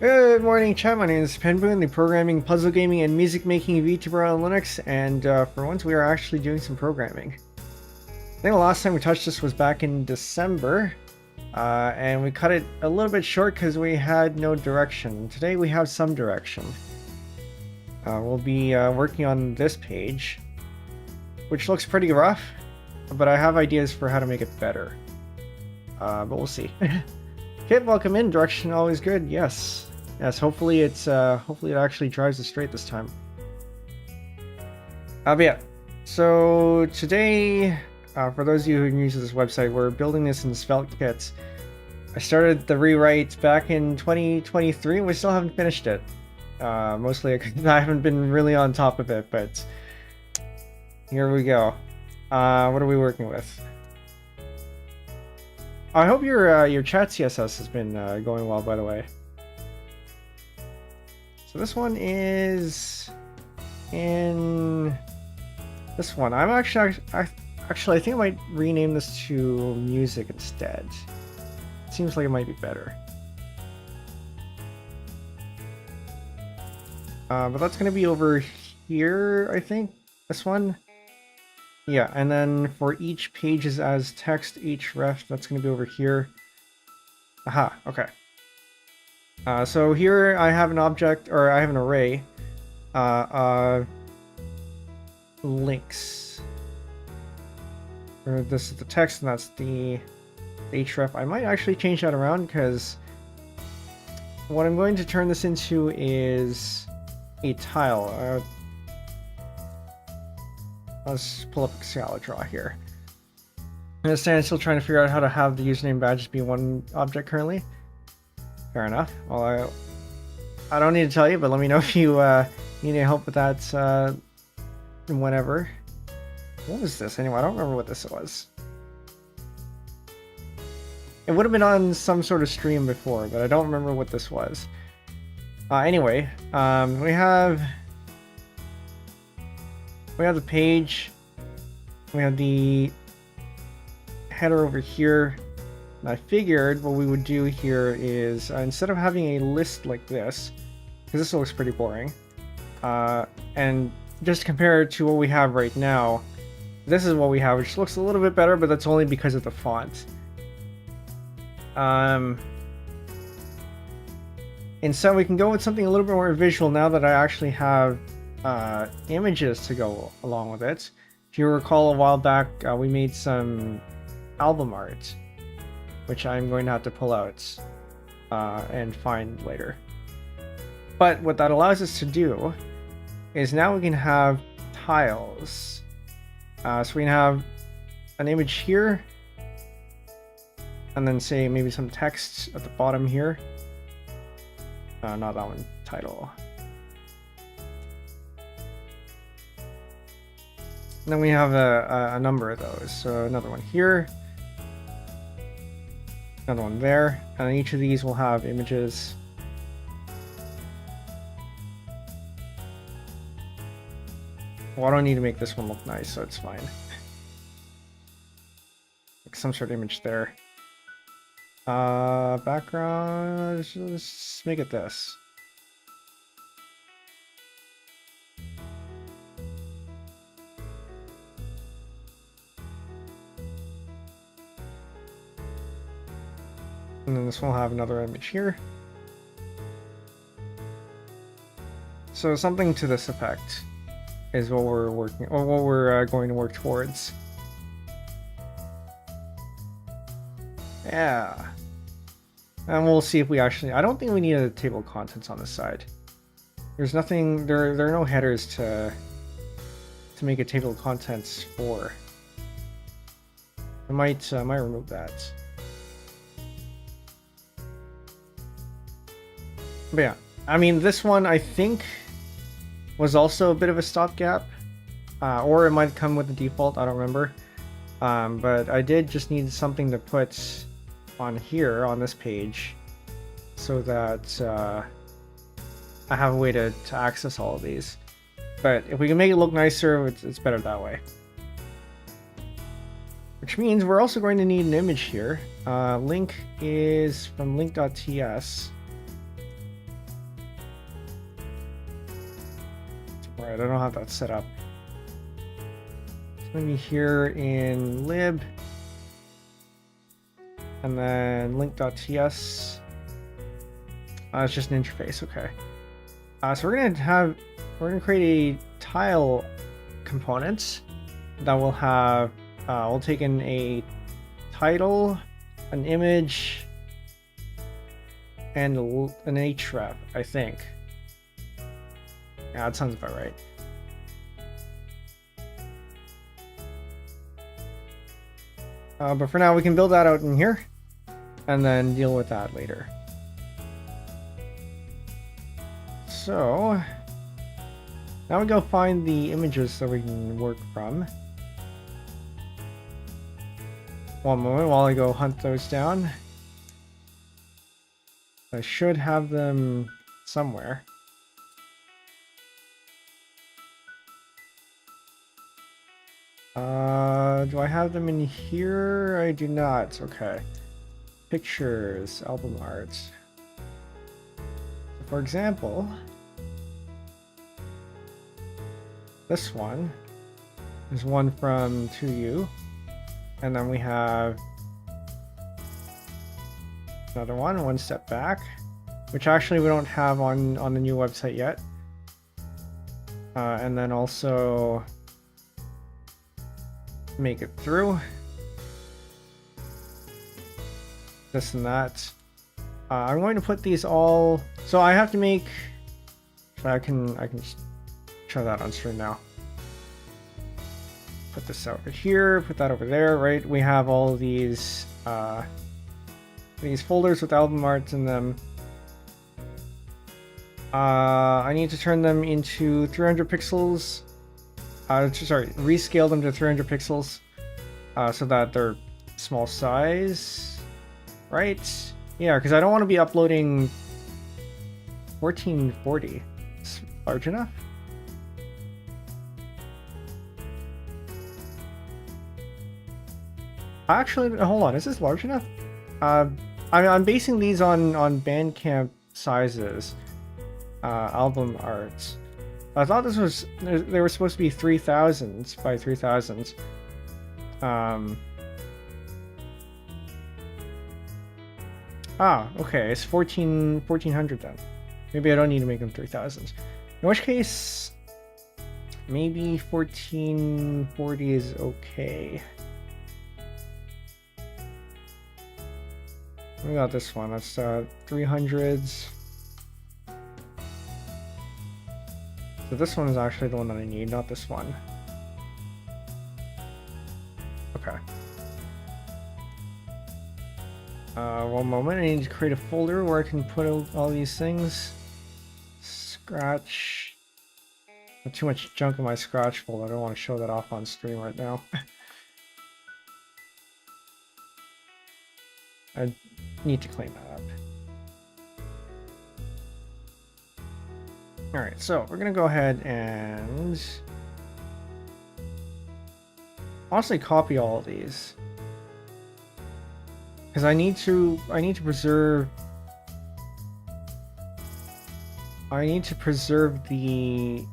Good morning, chat. My name is Penbu, the programming, puzzle gaming, and music making VTuber on Linux, and for once we are actually doing some programming. I think the last time we touched this was back in December, and we cut it a little bit short because we had no direction. Today we have some direction. We'll be working on this page, which looks pretty rough, but I have ideas for how to make it better. But we'll see. Okay, welcome in. Direction always good. Yes. Yes, hopefully it actually drives us straight this time. But yeah, so today, for those of you who are new to this website, we're building this in svelte kits. I started the rewrite back in 2023, and we still haven't finished it. Mostly I haven't been really on top of it, but here we go. What are we working with? I hope your chat CSS has been going well, by the way. So this one is in this one. I'm actually I think I might rename this to music instead. It seems like it might be better. But that's gonna be over here, I think. This one. Yeah, and then for each pages as text, each ref, that's going to be over here. Aha, okay. So here I have an object, or I have an array links. Or this is the text, and that's the href. I might actually change that around, because what I'm going to turn this into is a tile. Let's pull up Excalibur here. I understand I'm still trying to figure out how to have the username badges be one object currently. Fair enough. Well, I don't need to tell you, but let me know if you need any help with that whenever. What was this anyway? I don't remember what this was. It would have been on some sort of stream before, but I don't remember what this was. Anyway, we have the page, we have the header over here, and I figured what we would do here is instead of having a list like this, because this looks pretty boring, and just compare it to what we have right now, this is what we have, which looks a little bit better, but that's only because of the font. Instead, we can go with something a little bit more visual now that I actually have images to go along with it. If you recall, a while back we made some album art, which I'm going to have to pull out and find later. But what that allows us to do is now we can have tiles. So we can have an image here, and then say maybe some text at the bottom here. Not that one, title. And then we have a number of those. So another one here, another one there, and each of these will have images. Well, I don't need to make this one look nice, so it's fine. Like some sort of image there. Background, let's make it this. And then this will have another image here. So something to this effect is what we're working, or what we're going to work towards. Yeah. And we'll see if we actually, I don't think we need a table of contents on this side. There's nothing, there are no headers to make a table of contents for. I might remove that. But yeah, I mean, this one I think was also a bit of a stopgap, or it might come with the default, I don't remember. But I did just need something to put on here, on this page, so that I have a way to access all of these. But if we can make it look nicer, it's better that way. Which means we're also going to need an image here. Link is from link.ts. Right, I don't have that set up. It's going to be here in lib. And then link.ts. It's just an interface, okay. So we're gonna create a tile component that will have, we'll take in a title, an image, and an href, I think. Yeah, that sounds about right. But for now, we can build that out in here and then deal with that later. So now we go find the images that we can work from. One moment while I go hunt those down. I should have them somewhere. Do I have them in here? I do not. Okay. Pictures, album art. For example, this one is one from 2U, and then we have another one step back, which actually we don't have on the new website yet. And then also make it through this and that. I'm going to put these all, so I have to make, I can just show that on stream now. Put this over here, put that over there, right? We have all these folders with album art in them. I need to turn them into 300 pixels. Sorry, rescale them to 300 pixels so that they're small size, right? Yeah, because I don't want to be uploading 1440. It's large enough? Actually, hold on, is this large enough? I'm basing these on Bandcamp sizes, album art. I thought this was, they were supposed to be 3000s by 3000s. Okay, it's 1400 then. Maybe I don't need to make them 3000s. In which case, maybe 1440 is okay. We got this one, that's 300s. So this one is actually the one that I need, not this one. Okay. One moment, I need to create a folder where I can put all these things. Scratch. Not too much junk in my Scratch folder, I don't want to show that off on stream right now. I need to clean that up. Alright, so we're gonna go ahead and honestly copy all of these. Because I need to preserve the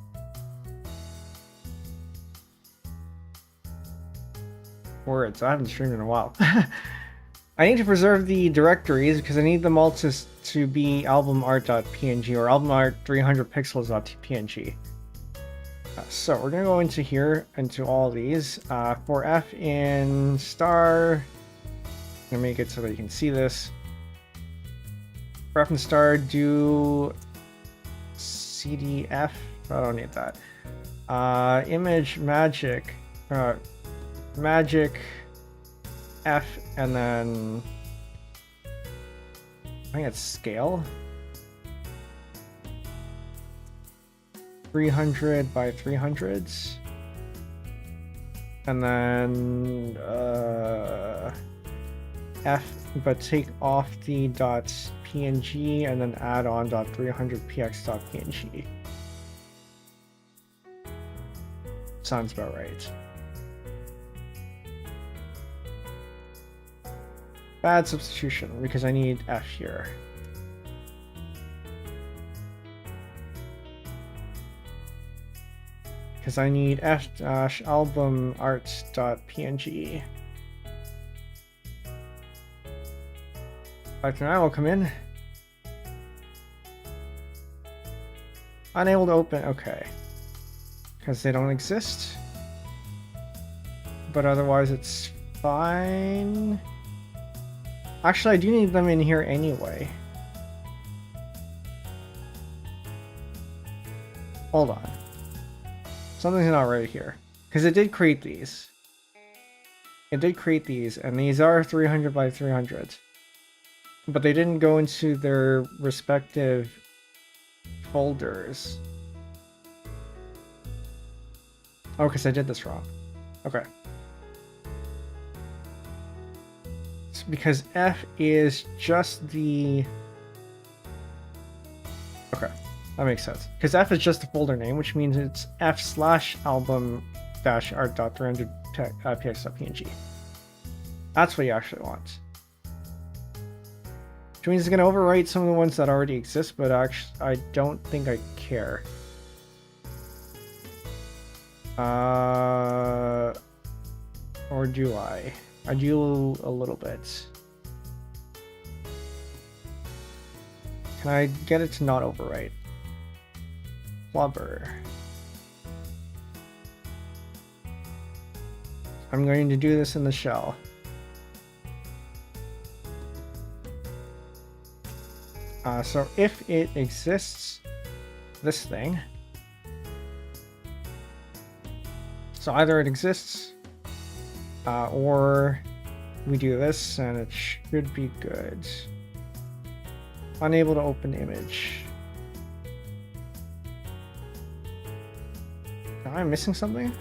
words. I haven't streamed in a while. I need to preserve the directories because I need them all to be albumart.png or albumart 300 pixels.png. So we're gonna go into here, into all these. For F in star, I'm gonna make it so that you can see this. For F in star, do CDF. I don't need that. Image magic, magic F, and then I think it's scale. 300 by 300s. And then F, but take off the .png and then add on .300px.png. Sounds about right. Bad substitution because I need F here. . because I need f-album art.png. But now will come in. Unable to open, okay. Because they don't exist. But otherwise it's fine. Actually, I do need them in here anyway. Hold on. Something's not right here. Because it did create these. It did create these, and these are 300 by 300. But they didn't go into their respective folders. Oh, because I did this wrong. Okay. It's because F is just the... Okay, that makes sense. Because F is just the folder name, which means it's f/album-art.300px.png. That's what you actually want. Which means it's going to overwrite some of the ones that already exist, but actually, I don't think I care. Or do I? I do a little bit. Can I get it to not overwrite? Flubber. I'm going to do this in the shell. So if it exists, this thing. So either it exists, or we do this and it should be good. Unable to open image. Am I missing something?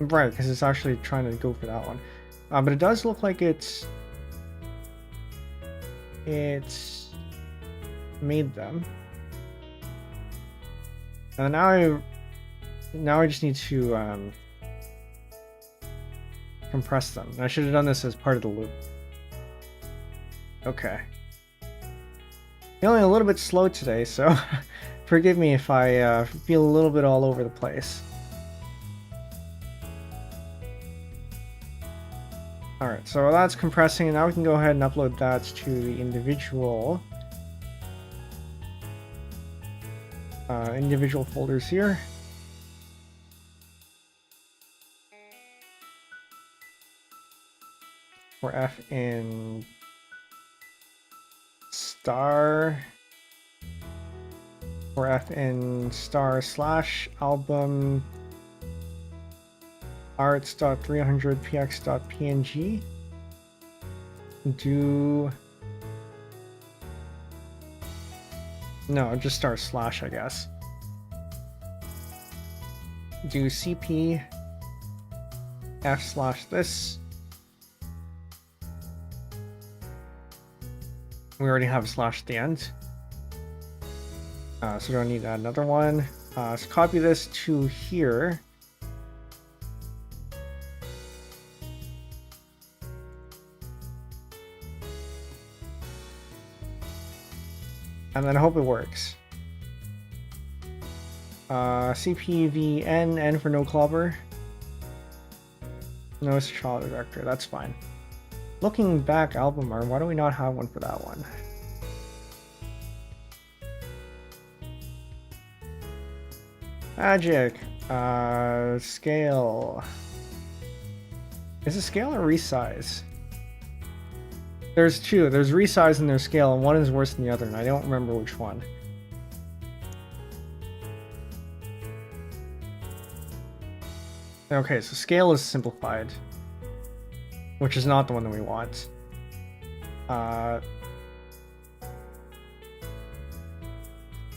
Right, because it's actually trying to go for that one. But it does look like it's made them. And now I just need to compress them. I should have done this as part of the loop. Okay. Feeling a little bit slow today, so forgive me if I feel a little bit all over the place. Alright, so that's compressing, and now we can go ahead and upload that to the individual folders here. For F in star, or F in star/album arts.300px.png. Do no, just // I guess. Do cp f/this. We already have a slash at the end, so we don't need another one. So copy this to here. And then I hope it works. CPVN, N for no clobber. No child vector, that's fine. Looking back, album art, why do we not have one for that one? Magic. Scale. Is it scale or resize? There's two. There's resize and there's scale, and one is worse than the other, and I don't remember which one. Okay, so scale is simplified, which is not the one that we want.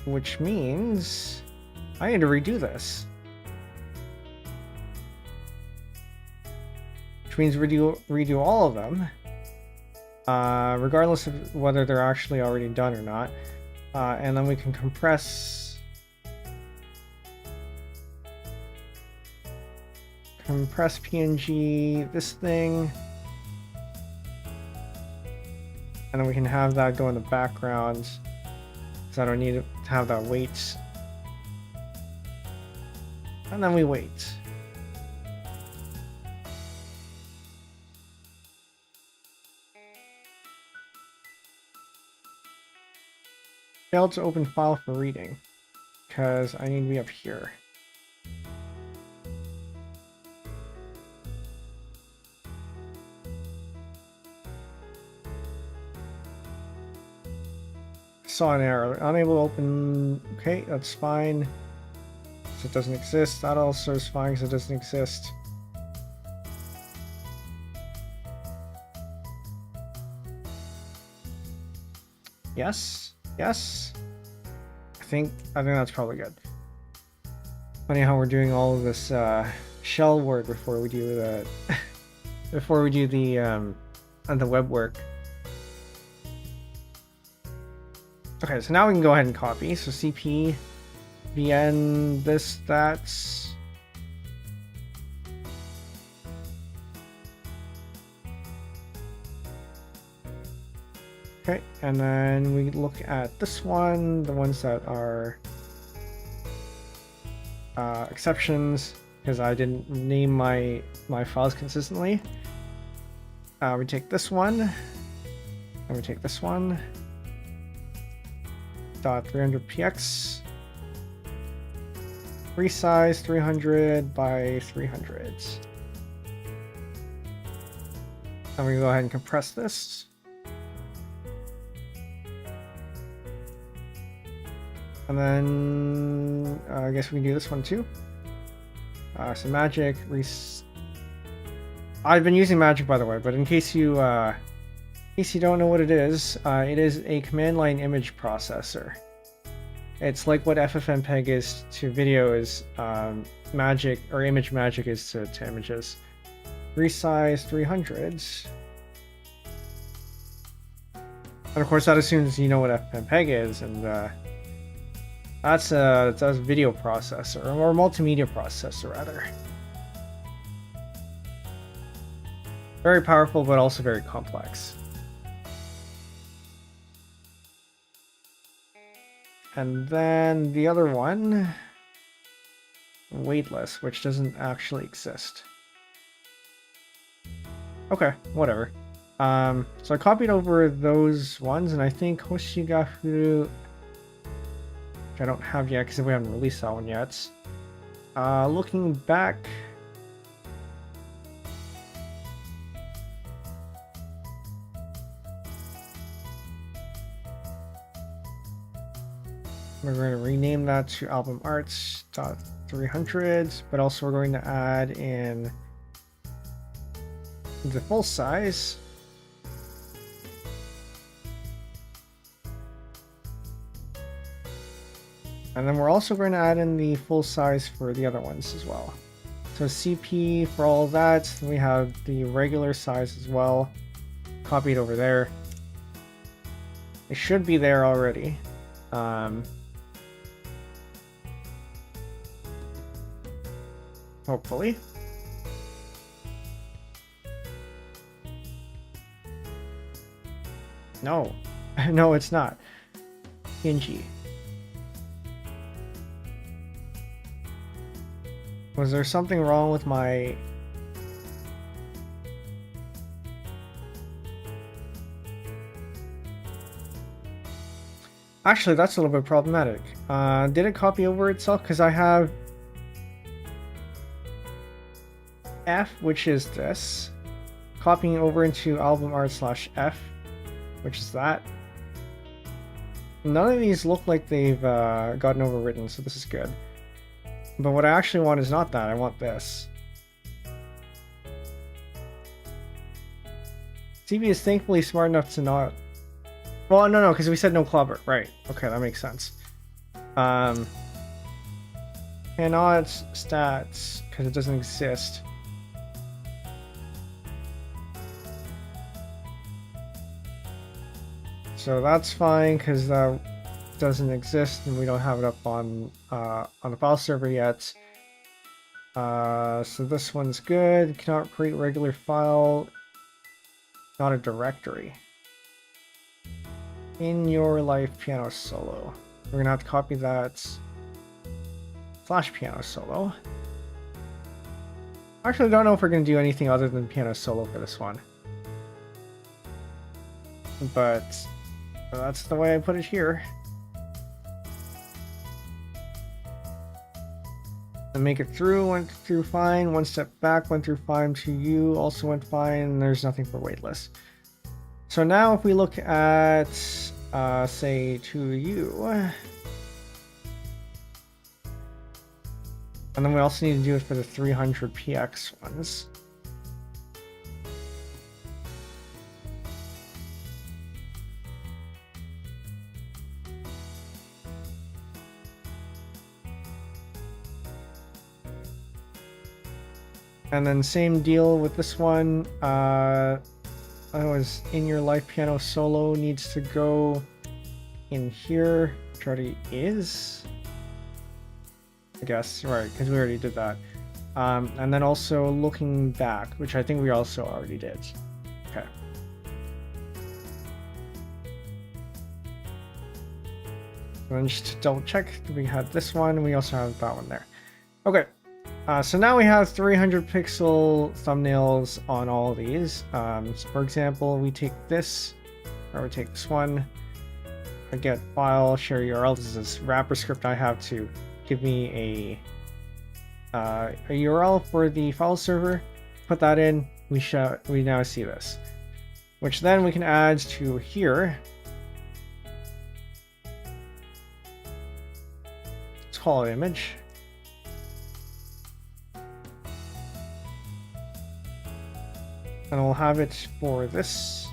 Which means I need to redo this. Which means redo all of them. Regardless of whether they're actually already done or not. And then we can compress PNG, this thing. And then we can have that go in the background. I don't need to have that wait. And then we wait. Failed to open file for reading, because I need to be up here. Saw an error. Unable to open. Okay, that's fine. So it doesn't exist. That also is fine because it doesn't exist. Yes. Yes. I think that's probably good. Funny how we're doing all of this shell work before we do the the web work. Okay, so now we can go ahead and copy. So CP, VN, this, that's. Okay, and then we look at this one, the ones that are exceptions, because I didn't name my files consistently. We take this one, and we take this one. .300px, resize 300 by 300. And we go ahead and compress this. And then I guess we can do this one too. So magic, I've been using magic, by the way, but in case you don't know what it is a command line image processor. It's like what FFmpeg is to video is magic, or image magic is to images. Resize 300. And of course that assumes you know what FFmpeg is, and that's a video processor, or multimedia processor rather. Very powerful, but also very complex. And then the other one, weightless, which doesn't actually exist. Okay, whatever. So I copied over those ones, and I think Hoshigafu, which I don't have yet because we haven't released that one yet. Looking back, we're going to rename that to album arts.300, but also we're going to add in the full size. And then we're also going to add in the full size for the other ones as well. So CP for all of that, we have the regular size as well, copied over there. It should be there already. Hopefully. No. No, it's not. PNG. Was there something wrong with my... Actually, that's a little bit problematic. Did it copy over itself? Because I have F, which is this, copying over into album art/F, which is that. None of these look like they've gotten overwritten, so this is good. But what I actually want is not that, I want this. TV is thankfully smart enough to not... Well, no, because we said no clubber. Right. Okay, that makes sense. Cannot stats, because it doesn't exist. So that's fine, because that doesn't exist, and we don't have it up on the file server yet. So this one's good. Cannot create regular file. Not a directory. In your life piano solo. We're gonna have to copy that slash piano solo. Actually, I don't know if we're gonna do anything other than piano solo for this one. But that's the way I put it here. And make it through, went through fine. One step back, went through fine. To you also went fine. And there's nothing for waitlist. So now if we look at, say, to you. And then we also need to do it for the 300 PX ones. And then same deal with this one. Was in your life piano solo needs to go in here, which already is, I guess, right? Because we already did that. And then also looking back, which I think we also already did. Okay. And then just to double check, we had this one. We also have that one there. Okay. So now we have 300 pixel thumbnails on all of these. So for example, we take this, or we take this one, I get file, share URL. This is this wrapper script I have to give me a URL for the file server. Put that in, we now see this, which then we can add to here. Let's call it image. And we'll have it for this.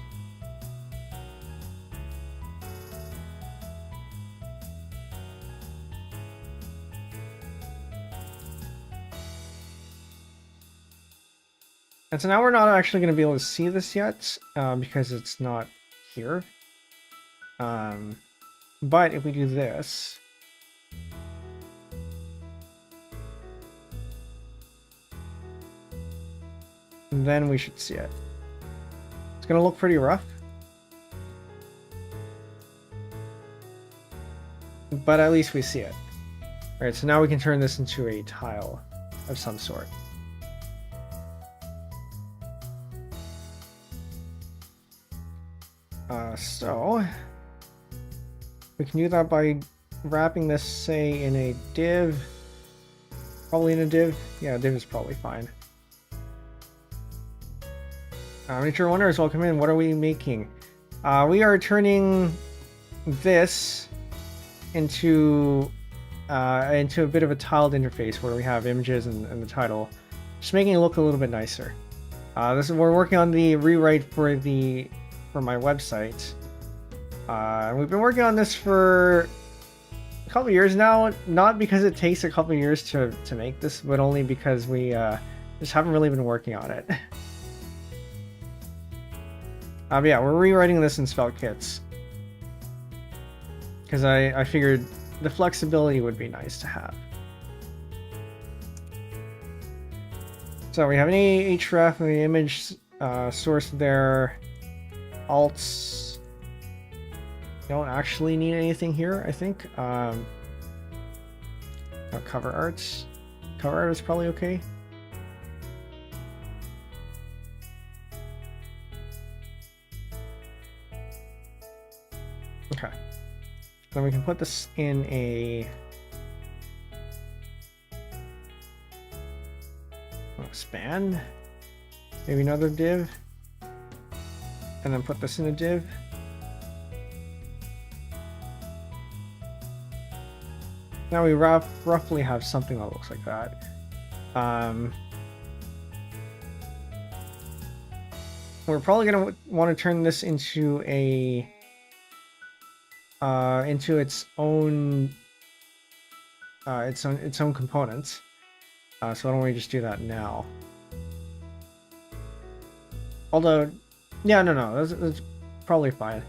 And so now we're not actually going to be able to see this yet because it's not here. But if we do this, then we should see it. It's going to look pretty rough. But at least we see it. Alright, so now we can turn this into a tile of some sort. So we can do that by wrapping this, say, in a div. Probably in a div. Yeah, div is probably fine. Miniature Wonders, welcome in. What are we making? We are turning this into a bit of a tiled interface where we have images and the title, just making it look a little bit nicer. We're working on the rewrite for my website. We've been working on this for a couple years now, not because it takes a couple years to make this, but only because we just haven't really been working on it. But yeah, we're rewriting this in Svelte kits because I figured the flexibility would be nice to have. So we have an href and the image source there. Alts don't actually need anything here, I think. Cover arts. Cover art is probably okay. Okay. Then we can put this in a span. Maybe another div. And then put this in a div. Now we roughly have something that looks like that. We're probably going to want to turn this into its own components. So why don't we just do that now? Although, yeah, no, that's probably fine.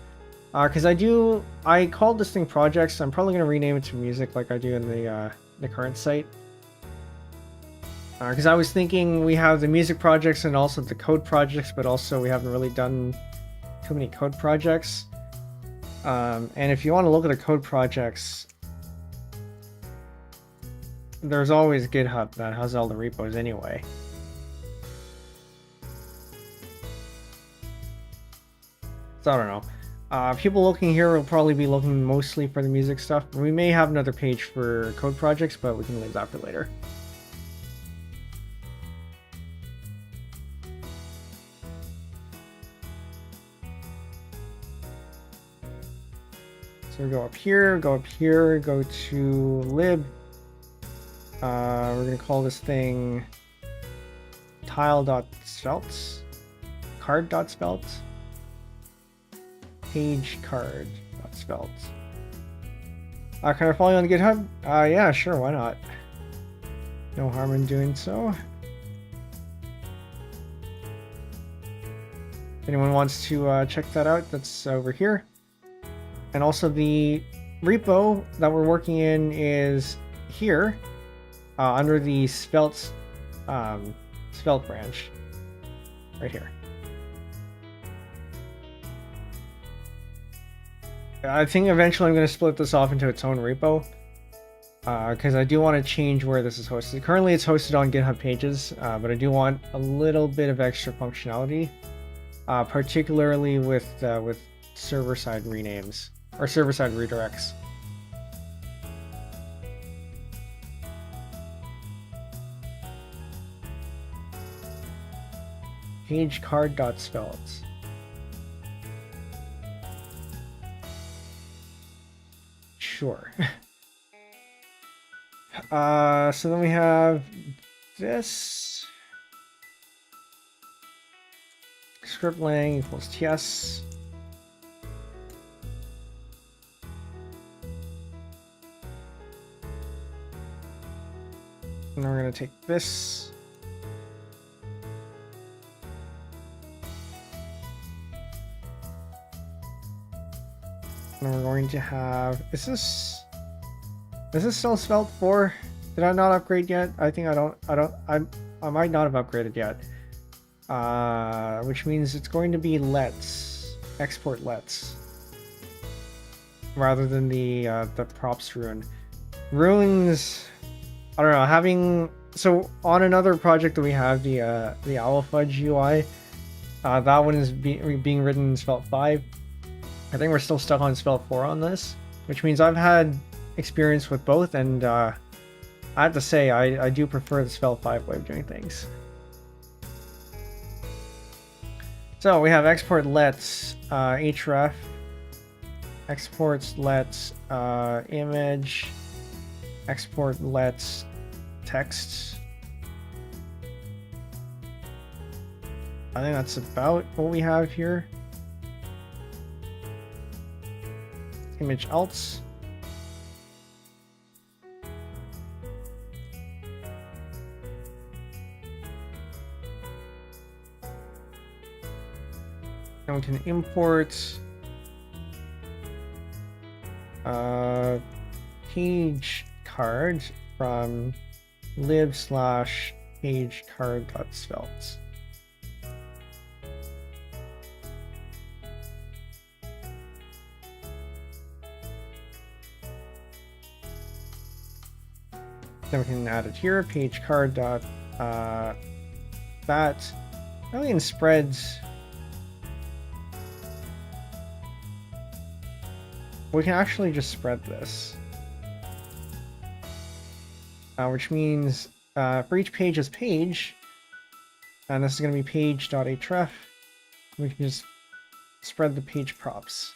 Because I called this thing projects, so I'm probably going to rename it to music like I do in the current site. Because I was thinking we have the music projects and also the code projects, but also we haven't really done too many code projects. And if you want to look at the code projects, there's always GitHub that has all the repos anyway. So I don't know. People looking here will probably be looking mostly for the music stuff. We may have another page for code projects, but we can leave that for later. So we go up here, go to lib. We're gonna call this thing tile.svelte, card.svelte, page card.svelte. Can I follow you on GitHub? Yeah, sure, why not? No harm in doing so. If anyone wants to check that out, that's over here. And also the repo that we're working in is here, under the svelte branch, right here. I think eventually I'm going to split this off into its own repo, because I do want to change where this is hosted. Currently it's hosted on GitHub Pages, but I do want a little bit of extra functionality, particularly with server-side renames or server-side redirects. Page card.svelte. Sure. So then we have this. Script lang equals TS. And then we're going to take this. And we're going to have, is this still Svelte 4? Did I not upgrade yet? I think I might not have upgraded yet. Which means it's going to be lets, export lets, rather than the props rune. Runes, I don't know, so on another project that we have, the Owlfudge UI, that one is being written in Svelte 5. I think we're still stuck on Svelte 4 on this, which means I've had experience with both, and I have to say I do prefer the Svelte 5 way of doing things. So we have export lets href, exports lets image, export lets text. I think that's about what we have here. Image alts. And we can import page card from lib/pagecard.svelte. Then we can add it here, page card dot that. Really in spreads. We can actually just spread this. Which means for each page is page, and this is going to be page.href. We can just spread the page props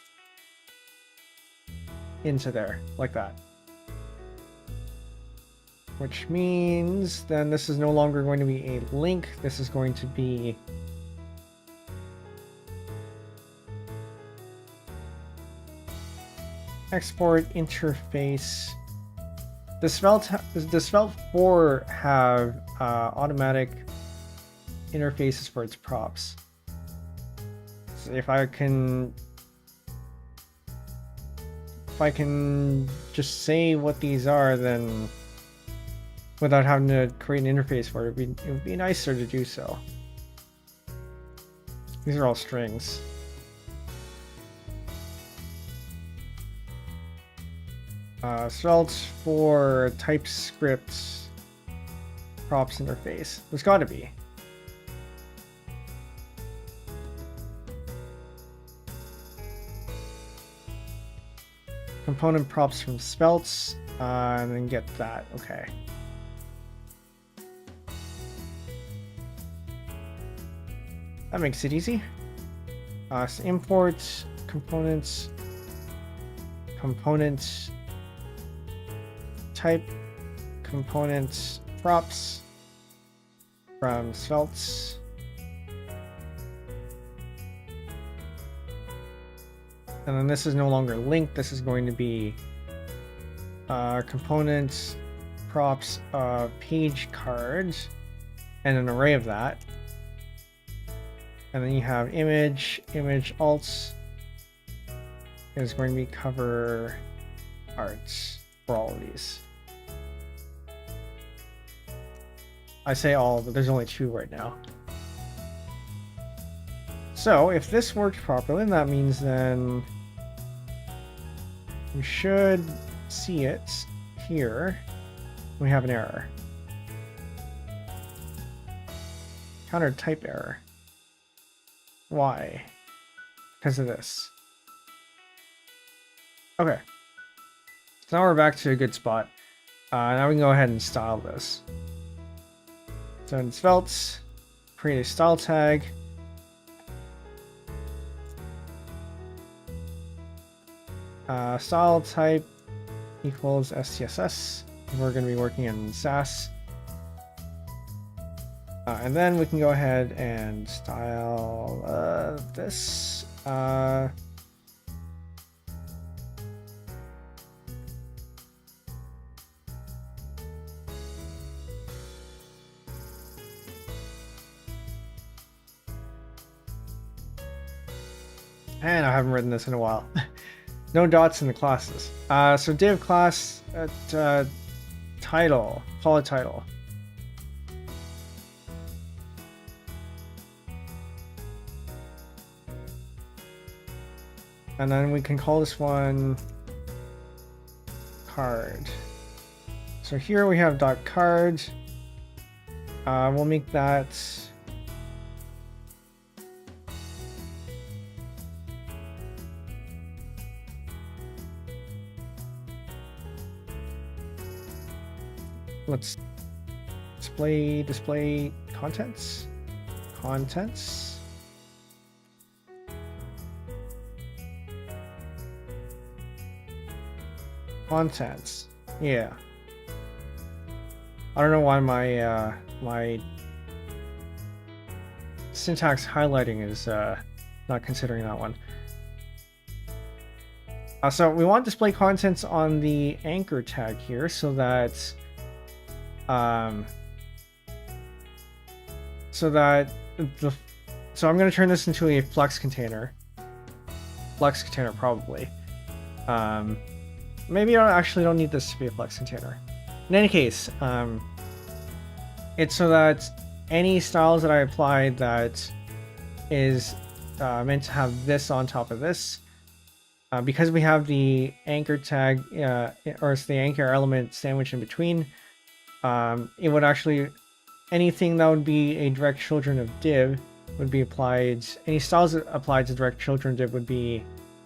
into there, like that. Which means then this is no longer going to be a link, this is going to be export interface. The Svelte 4 have automatic interfaces for its props. So if I can just say what these are, then without having to create an interface for it, it would be nicer to do so. These are all strings. Svelte for TypeScript props interface. There's got to be. Component props from Svelte, and then get that. Okay. That makes it easy. So import components, type components props from Svelte. And then this is no longer linked. This is going to be components props page cards and an array of that. And then you have image alts is going to be cover arts for all of these. I say all, but there's only 2 right now. So if this worked properly, that means then we should see it here. We have an error. Counter type error. Why? Because of this. Okay. So now we're back to a good spot. Now we can go ahead and style this. So in Svelte, create a style tag. Style type equals SCSS. We're going to be working in Sass. And then we can go ahead and style this. And I haven't written this in a while. No dots in the classes. So div class at title, call it title. And then we can call this one card. So here we have dot card. We'll make that let's display contents. Yeah. I don't know why my my syntax highlighting is not considering that one. So we want display contents on the anchor tag here so that so I'm going to turn this into a flex container probably. Maybe I actually don't need this to be a flex container. In any case, it's so that any styles that I applied that is meant to have this on top of this, because we have the anchor tag, or it's the anchor element sandwiched in between, it would actually, anything that would be a direct children of div would be applied, any styles that applied to direct children div would be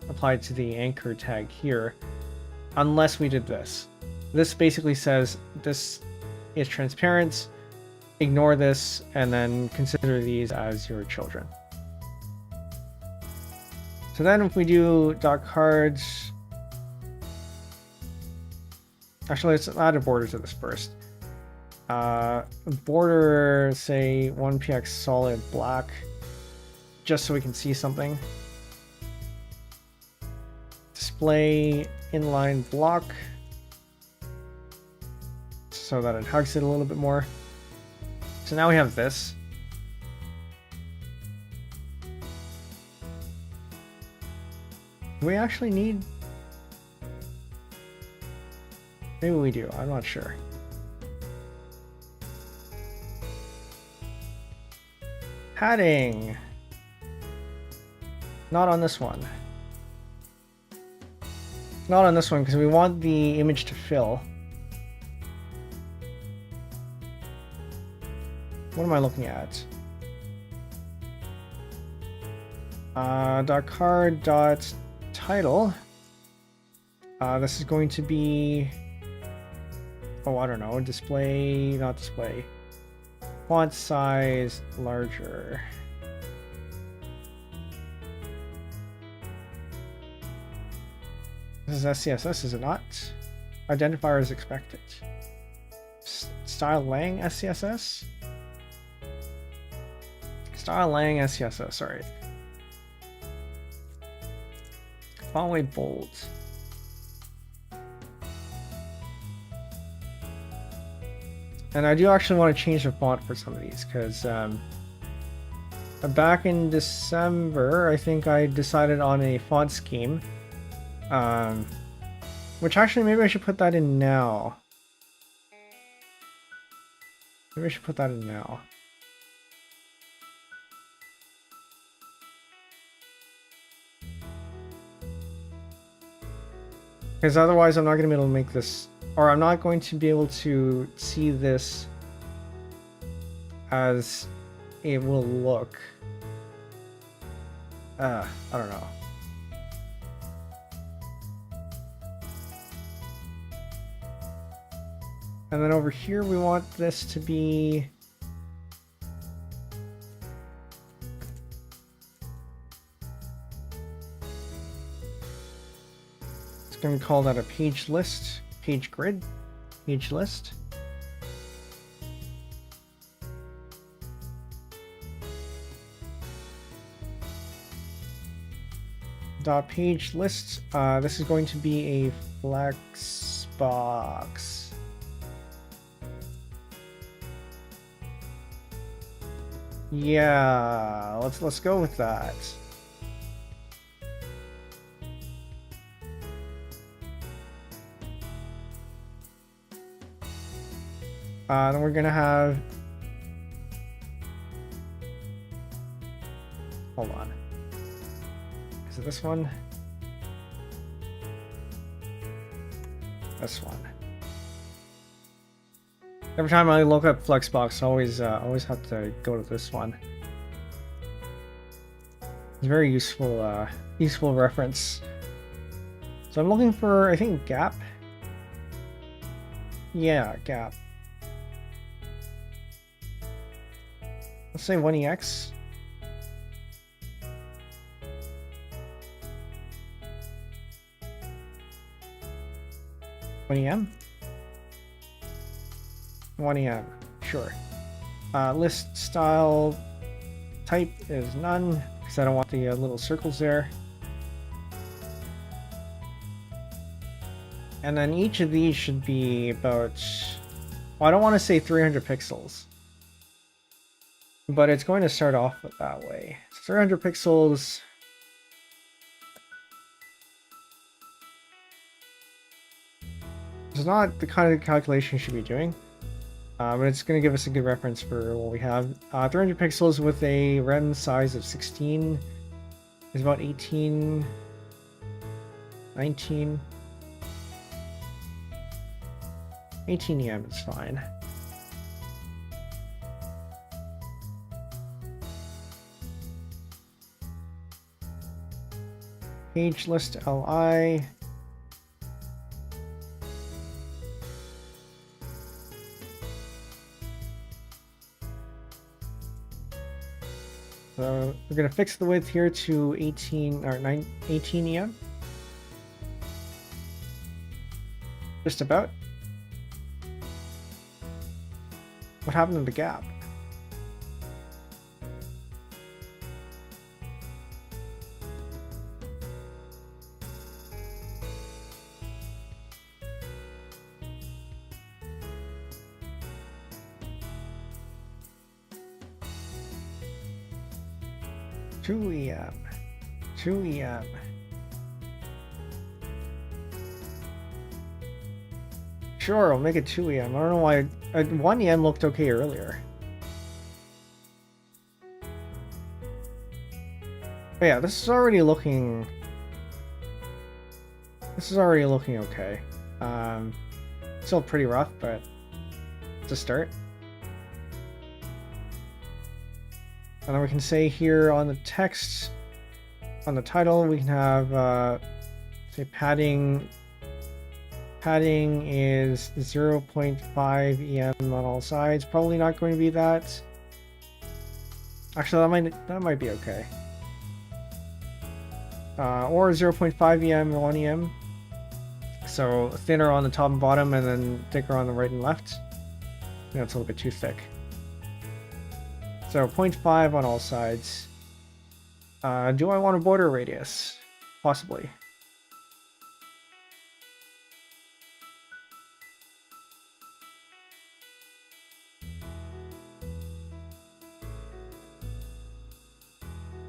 applied to the anchor tag here, unless we did this. This basically says this is transparent, ignore this, and then consider these as your children. So then if we do dot cards, actually let's add a border to this first. Border, say 1px solid black, just so we can see something. Display inline block, so that it hugs it a little bit more. So now we have this. Do we actually need? Maybe we do, I'm not sure. Padding. Not on this one. Not on this one because we want the image to fill. What am I looking at? .card.title. This is going to be, oh, I don't know, display, not display. Font size larger. This is SCSS, is it not? Identifier as expected. Style lang SCSS? Style lang SCSS, alright. Font weight bold. And I do actually want to change the font for some of these because back in December, I think I decided on a font scheme. Which actually maybe I should put that in now. Maybe I should put that in now. Because otherwise I'm not going to be able to make this, or I'm not going to be able to see this as it will look. I don't know. And then over here we want this to be it's going to call that a page list, page grid, page list. Dot page list. This is going to be a flex box. Yeah, let's go with that. Then we're gonna have, hold on. Is it this one? This one. Every time I look up Flexbox, I always have to go to this one. It's a very useful useful reference. So I'm looking for, I think, gap. Yeah, gap. Let's say 1EX. .em? 1EM, sure. List style type is none because I don't want the little circles there. And then each of these should be about, well, I don't want to say 300 pixels, but it's going to start off that way. So 300 pixels. It's not the kind of calculation you should be doing. But it's going to give us a good reference for what we have. 300 pixels with a rem size of 16 is about 18, 19. 18 EM is fine. Page list LI. So we're going to fix the width here to 18 or 18 EM. Just about. What happened to the gap? Two EM. 2 EM. Sure, I'll make it 2 EM. I don't know why 1 EM looked okay earlier. But yeah, this is already looking This is already looking okay. Still pretty rough, but it's a start. And then we can say here on the text, on the title, we can have, say padding. Padding is 0.5 EM on all sides. Probably not going to be that. Actually, that might be okay. Or 0.5 EM or 1 EM. So thinner on the top and bottom, and then thicker on the right and left. That's a little bit too thick. So 0.5 on all sides. Do I want a border radius? Possibly.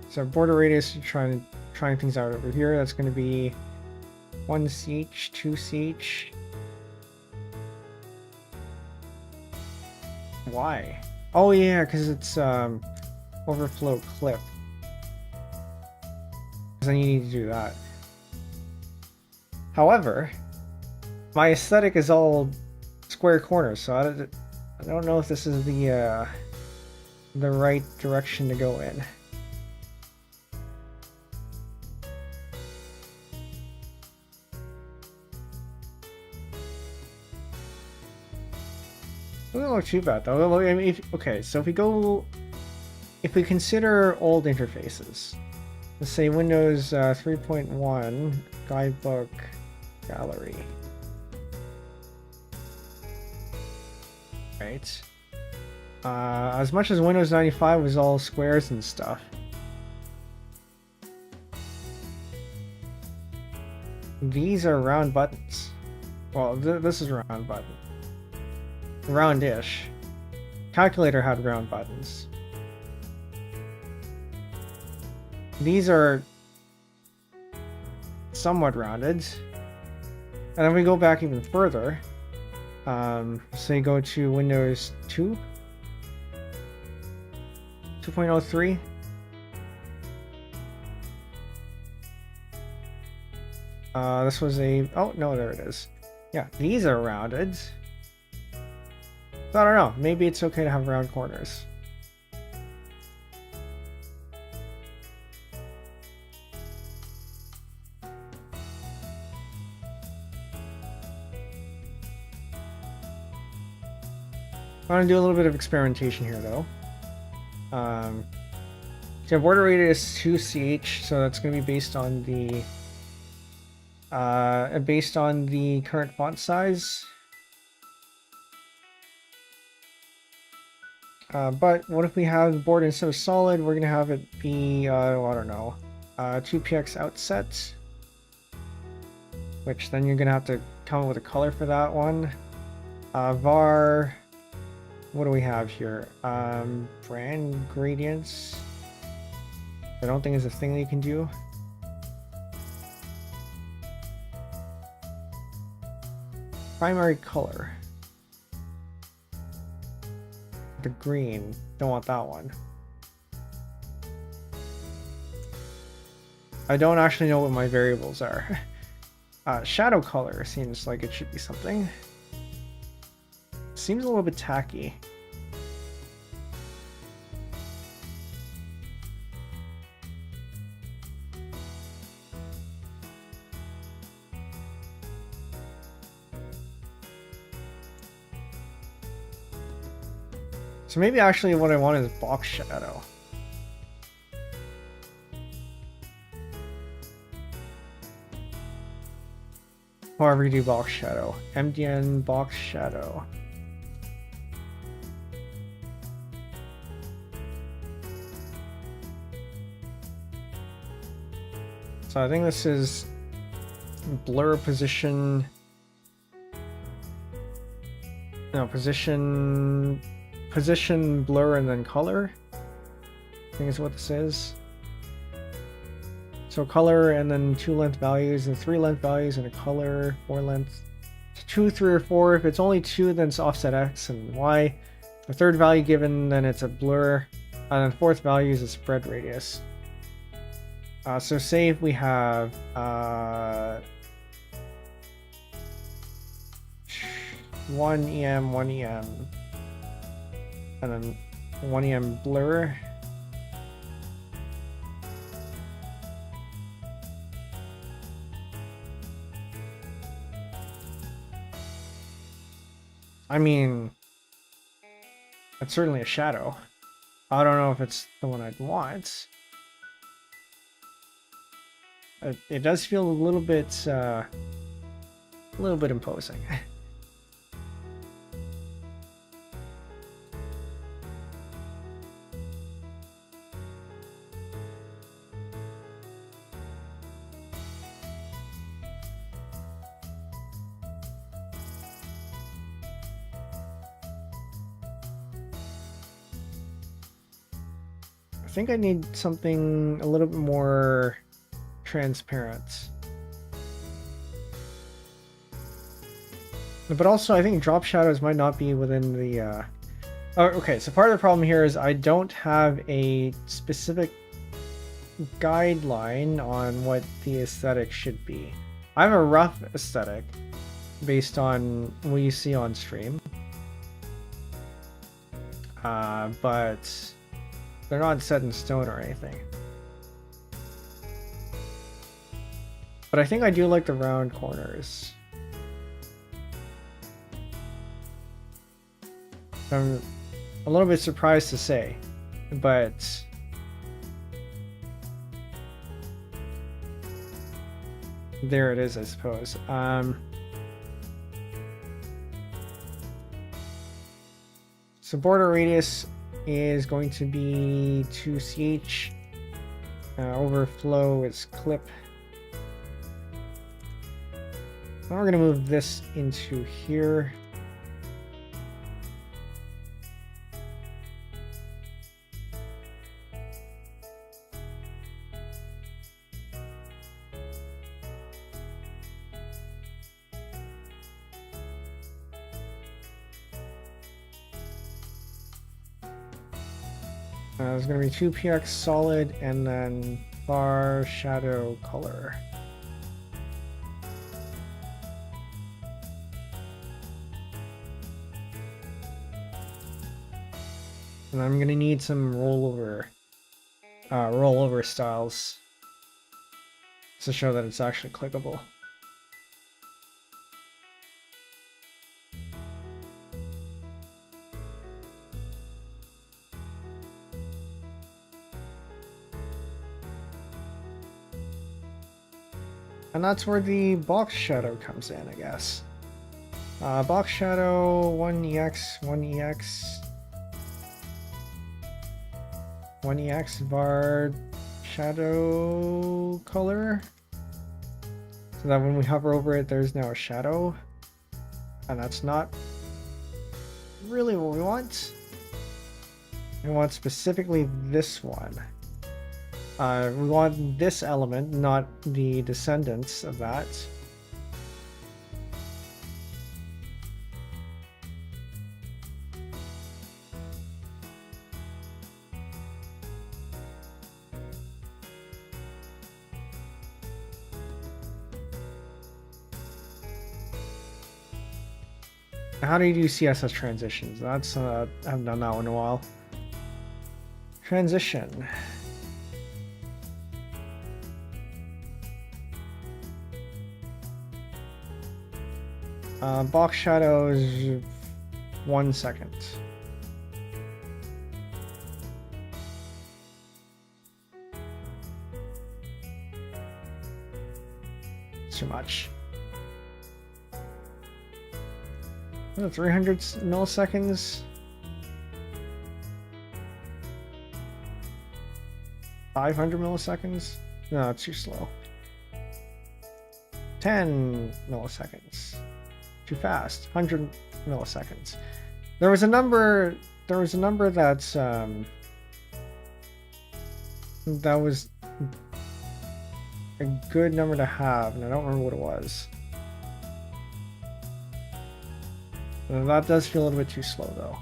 So border radius, trying things out over here. That's going to be 1 ch, 2 ch. Why? Oh yeah, because it's overflow clip. Because then you need to do that. However, my aesthetic is all square corners, so I don't know if this is the right direction to go in. Doesn't look too bad though. I mean, okay, so if we consider old interfaces, let's say Windows 3.1 guidebook gallery, right? As much as Windows 95 was all squares and stuff, these are round buttons. Well, this is a round button. Roundish. Calculator had round buttons. These are somewhat rounded. And then we go back even further. Say go to Windows 2. 2.03. This was a... Oh, no, there it is. Yeah, these are rounded. So I don't know. Maybe it's okay to have round corners. I'm going to do a little bit of experimentation here, though. So border radius 2 ch, so that's going to be based on the current font size. But what if we have the board instead of solid, we're going to have it be, I don't know, 2px outset, which then you're going to have to come up with a color for that one. Var, what do we have here? Brand gradients. I don't think is a thing that you can do. Primary color. The green. Don't want that one. I don't actually know what my variables are. Shadow color seems like it should be something. Seems a little bit tacky. So maybe actually what I want is box shadow. However you do box shadow. MDN box shadow. So I think this is blur position. No, position blur and then color, I think is what this is. So color and then 2 length values and 3 length values and a color, 4 length, 2, 3, or 4. If it's only 2, then it's offset X and Y. The third value given, then it's a blur, and then fourth value is a spread radius. So say if we have 1 EM, 1 EM, and then 1 EM blur. I mean, it's certainly a shadow. I don't know if it's the one I'd want. It does feel a little bit imposing. I think I need something a little bit more transparent. But also, I think drop shadows might not be within the... Oh, okay, so part of the problem here is I don't have a specific guideline on what the aesthetic should be. I have a rough aesthetic based on what you see on stream. But they're not set in stone or anything. But I think I do like the round corners. I'm a little bit surprised to say, but there it is, I suppose. So border radius is going to be 2ch. Overflow is clip. Now we're going to move this into here. There's going to be 2px solid and then bar shadow color. And I'm going to need some rollover styles to show that it's actually clickable. And that's where the box shadow comes in, I guess. Box shadow, 1EX, 1EX, 1EX var shadow color. So that when we hover over it, there's now a shadow. And that's not really what we want. We want specifically this one. We want this element, not the descendants of that. How do you do CSS transitions? That's I haven't done that one in a while. Transition. Box shadow is 1 second. Too much. 300 milliseconds. 500 milliseconds. No, it's too slow. 10 milliseconds. Too fast. 100 milliseconds. There was a number that's that was a good number to have, and I don't remember what it was. That does feel a little bit too slow though.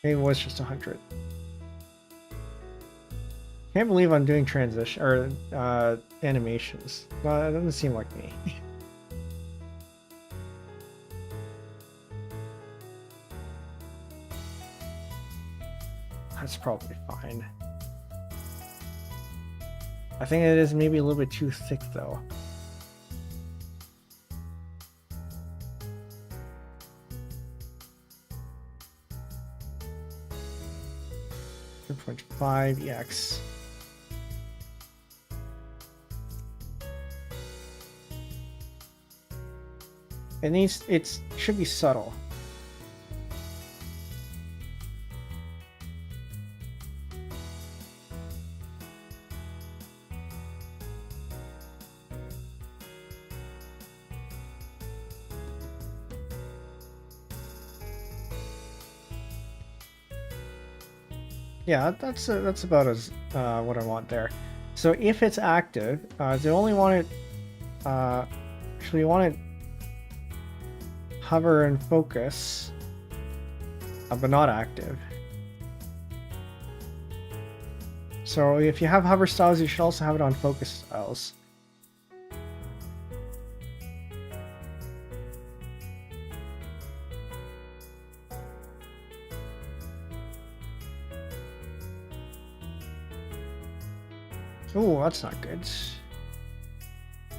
Maybe it was just 100. Can't believe I'm doing transition or animations. Well, it doesn't seem like me. That's probably fine. I think it is maybe a little bit too thick though. .5 EX. It should be subtle. Yeah, that's about as what I want there. So if it's active, they only want it. Actually, you want it hover and focus, but not active. So if you have hover styles, you should also have it on focus styles. Oh, that's not good.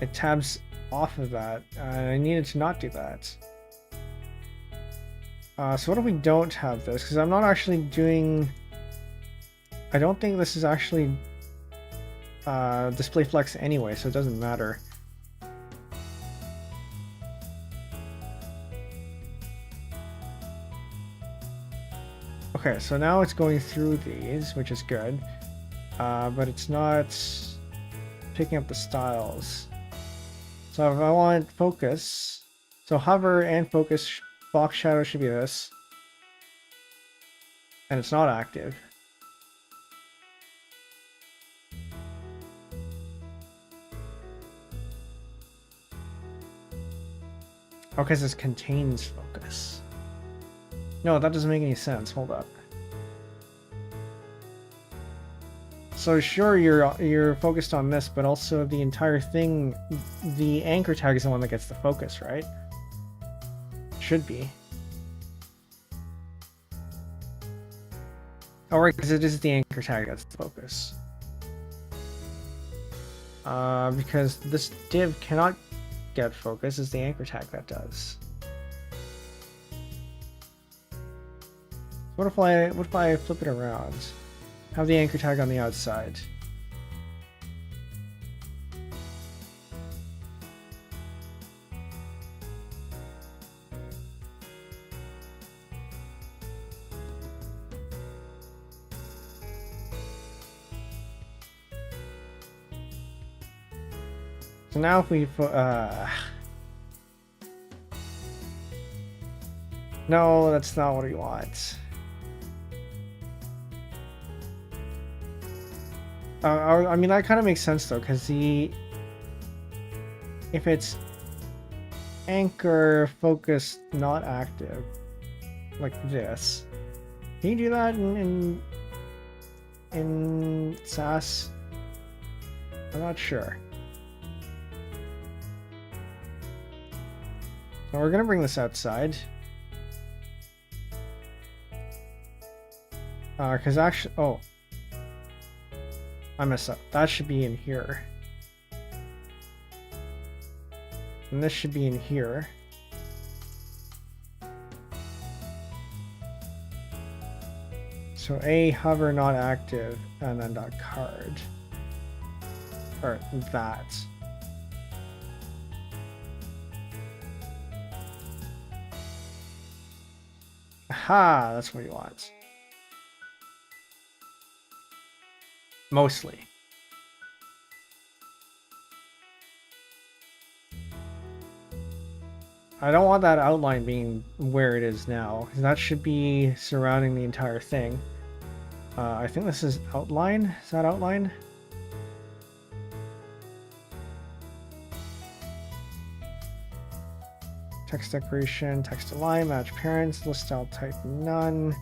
It tabs off of that. I needed to not do that. So what if we don't have this? Because I'm not actually doing... I don't think this is actually display flex anyway, so it doesn't matter. Okay, so now it's going through these, which is good. But it's not picking up the styles. So if I want focus, so hover and focus, box shadow should be this. And it's not active. Oh, because this contains focus. No, that doesn't make any sense. Hold up. So sure, you're focused on this, but also the entire thing, the anchor tag is the one that gets the focus, right? Should be. Oh, right, because it is the anchor tag that's the focus. Because this div cannot get focus, it's the anchor tag that does. What if I flip it around? Have the anchor tag on the outside. So now if we no, that's not what we want. I mean, that kind of makes sense though, because if it's anchor focus not active, like this, can you do that in SAS? I'm not sure. So we're gonna bring this outside. Because actually, oh. I messed up. That should be in here. And this should be in here. So A, hover not active, and then dot card. Or that. Aha, that's what he wants. Mostly. I don't want that outline being where it is now, because that should be surrounding the entire thing. I think this is outline. Is that outline? Text decoration, text align, match parents, list style type none.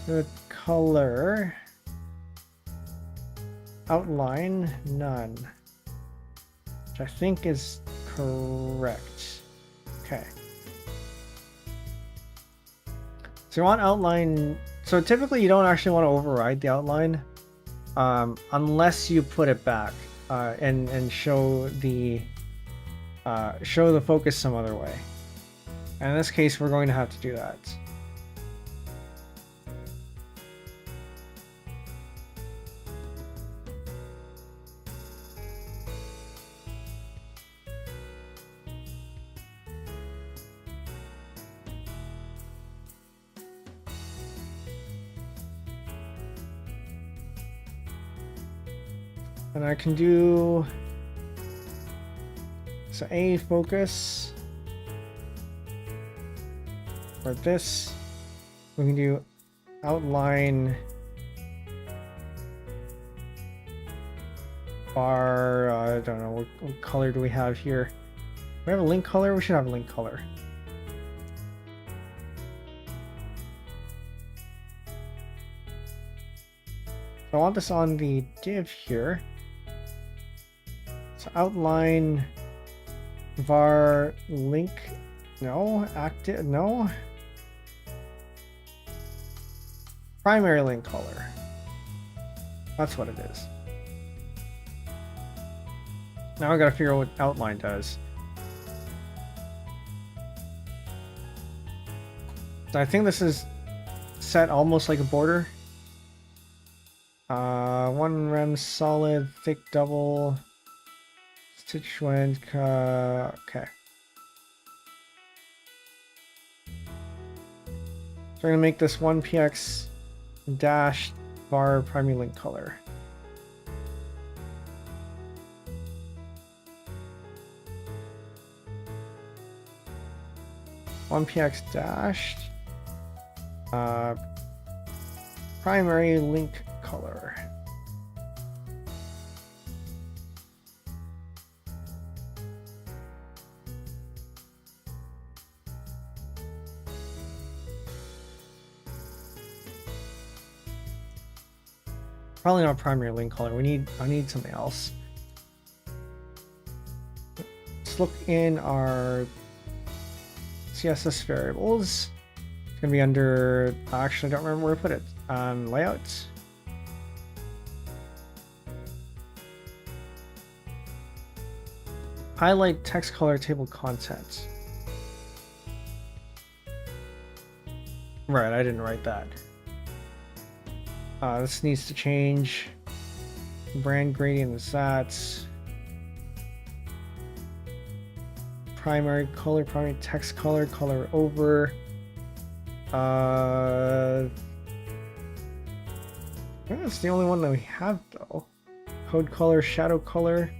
The color outline none, which I think is correct. Okay. So you want outline. So typically you don't actually want to override the outline unless you put it back and show the focus some other way. And in this case, we're going to have to do that. And I can do, so A focus, for this, we can do outline bar, I don't know, what color do we have here? Do we have a link color? We should have a link color. So I want this on the div here. So outline var link, no, active, no. Primary link color. That's what it is. Now I gotta figure out what outline does. So I think this is set almost like a border. 1 rem solid, thick double, stitch went, okay. So we're gonna make this 1px dash var primary link color. One px dashed primary link color. Probably not primary link color. I need something else. Let's look in our CSS variables. It's gonna be under, I actually don't remember where to put it. Layouts. Highlight text color table content. Right, I didn't write that. This needs to change. Brand gradient is that. Primary color, primary text color, color over. I think that's the only one that we have though. Code color, shadow color.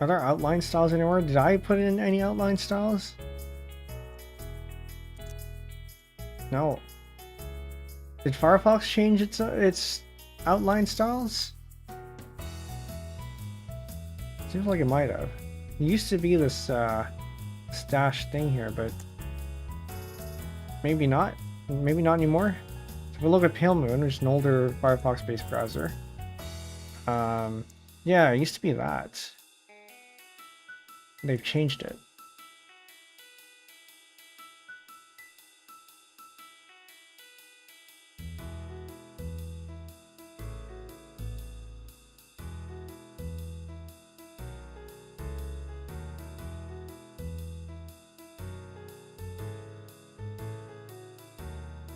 Are there outline styles anywhere? Did I put in any outline styles? No. Did Firefox change its outline styles? Seems like it might have. It used to be this stash thing here, but maybe not. Maybe not anymore. So if we look at Pale Moon, which is an older Firefox-based browser, yeah, it used to be that. They've changed it.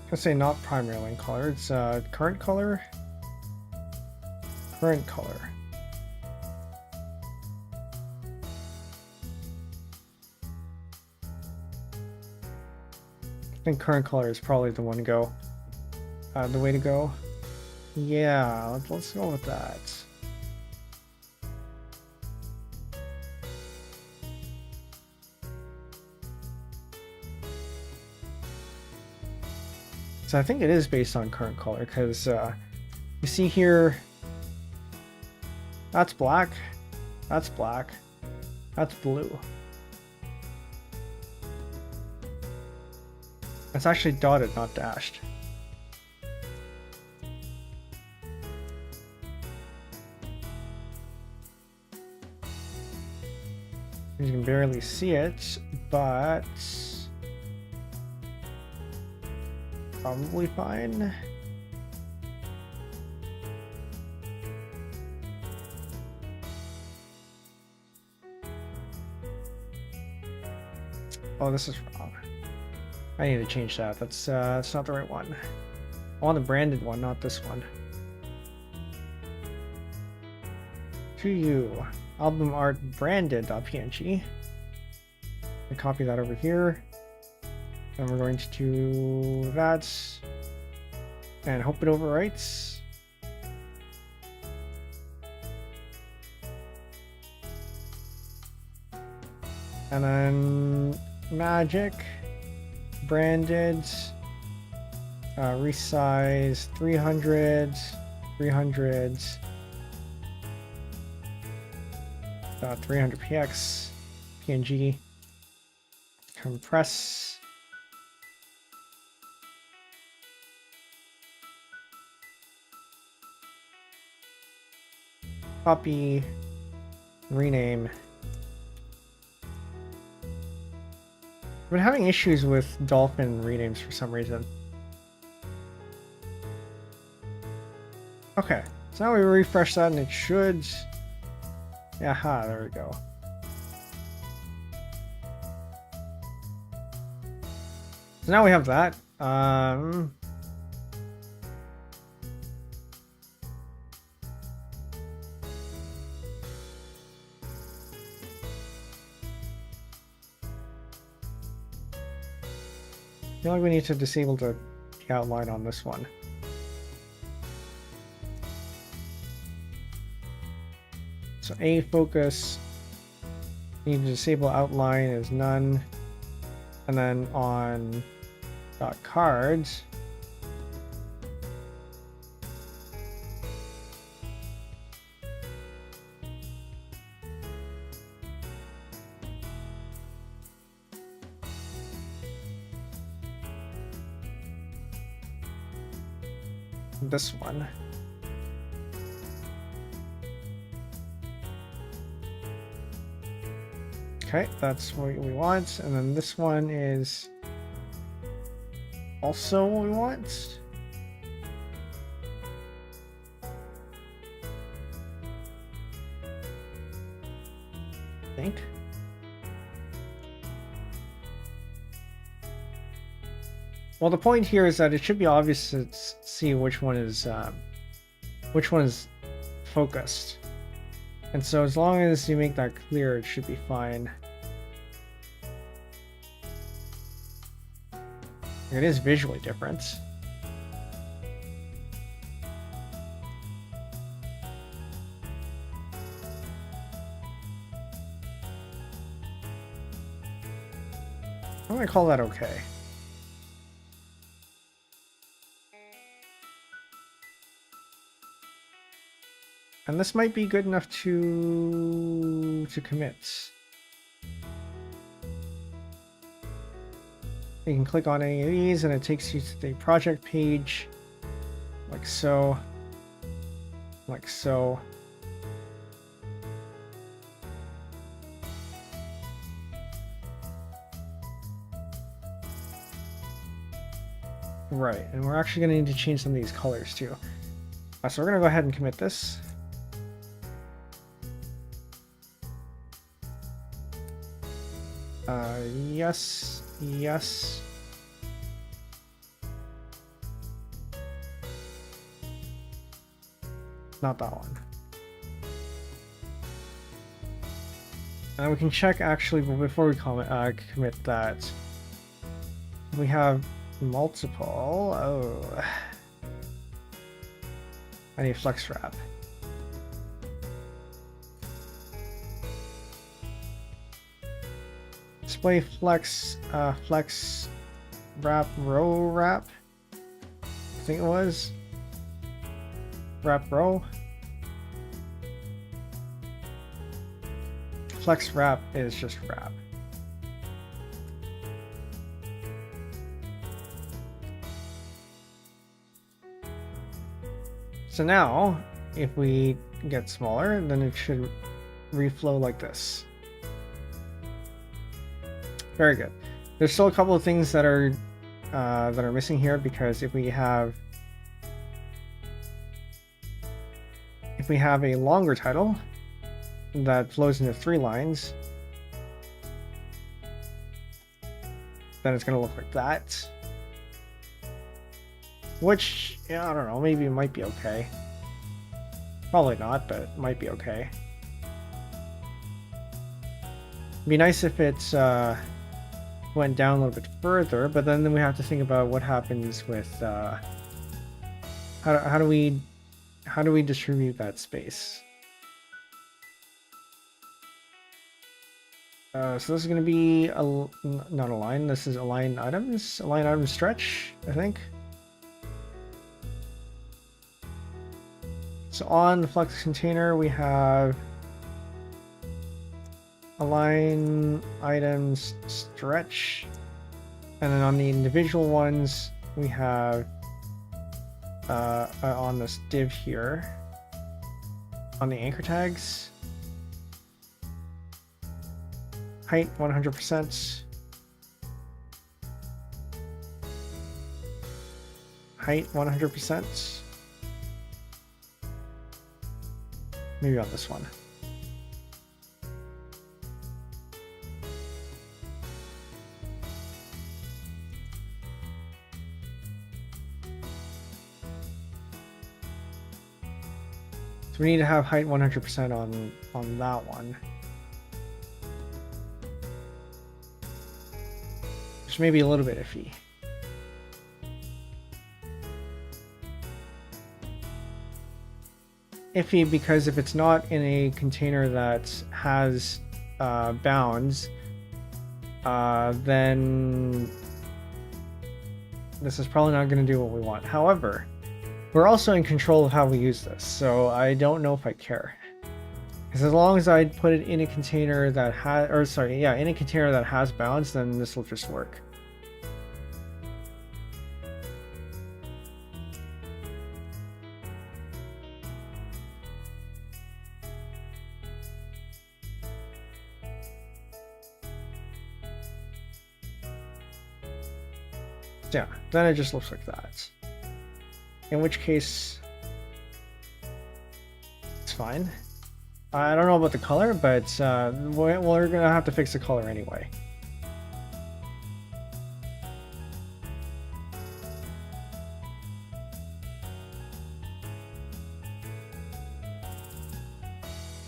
Let's say not primary link color, it's current color. Current color. I think current color is probably the one to go. The way to go. Yeah, let's go with that. So I think it is based on current color, because you see here, that's black, that's black, that's blue. It's actually dotted, not dashed. You can barely see it, but probably fine. Oh, this is wrong. I need to change that. That's not the right one. I want the branded one, not this one. To you. Album art branded.png. I copy that over here. And we're going to do that. And hope it overwrites. And then magic. Branded. Resize 300. 300. 300px. PNG. Compress. Copy. Rename. I've been having issues with dolphin renames for some reason. Okay, so now we refresh that and it should... Aha, there we go. So now we have that. I feel like we need to disable the outline on this one. So A focus, need to disable outline is none. And then on dot cards, this one. Okay, that's what we want. And then this one is also what we want. I think. Well, the point here is that it should be obvious to see which one is focused. And so as long as you make that clear, it should be fine. It is visually different. I'm gonna call that okay. And this might be good enough to commit. You can click on any of these and it takes you to the project page, like so, like so. Right, and we're actually going to need to change some of these colors too. So we're going to go ahead and commit this. Yes, yes. Not that one. And we can check actually before we commit that. We have multiple. Oh, I need flex wrap. Display flex, flex wrap, row wrap. think it was. Wrap row. Flex wrap is just wrap. So now, if we get smaller, then it should reflow like this. Very good. There's still a couple of things that are missing here, because if we have a longer title that flows into 3 lines, then it's going to look like that. Which, yeah, I don't know, maybe it might be okay. Probably not, but it might be okay. It'd be nice if it went down a little bit further, but then we have to think about what happens with how do we distribute that space. So this is going to be not a line. This is align items, align item stretch, I think. So on the flex container, we have align items stretch, and then on the individual ones, we have on this div here, on the anchor tags, height 100%, height 100%. Maybe on this one. So we need to have height 100% on that one. Which may be a little bit iffy. Iffy because if it's not in a container that has bounds, then this is probably not going to do what we want. However, we're also in control of how we use this, so I don't know if I care. Because as long as I put it in a container that has, or sorry, yeah, in a container that has bounds, then this will just work. Yeah, then it just looks like that. In which case, it's fine. I don't know about the color, but we're gonna have to fix the color anyway.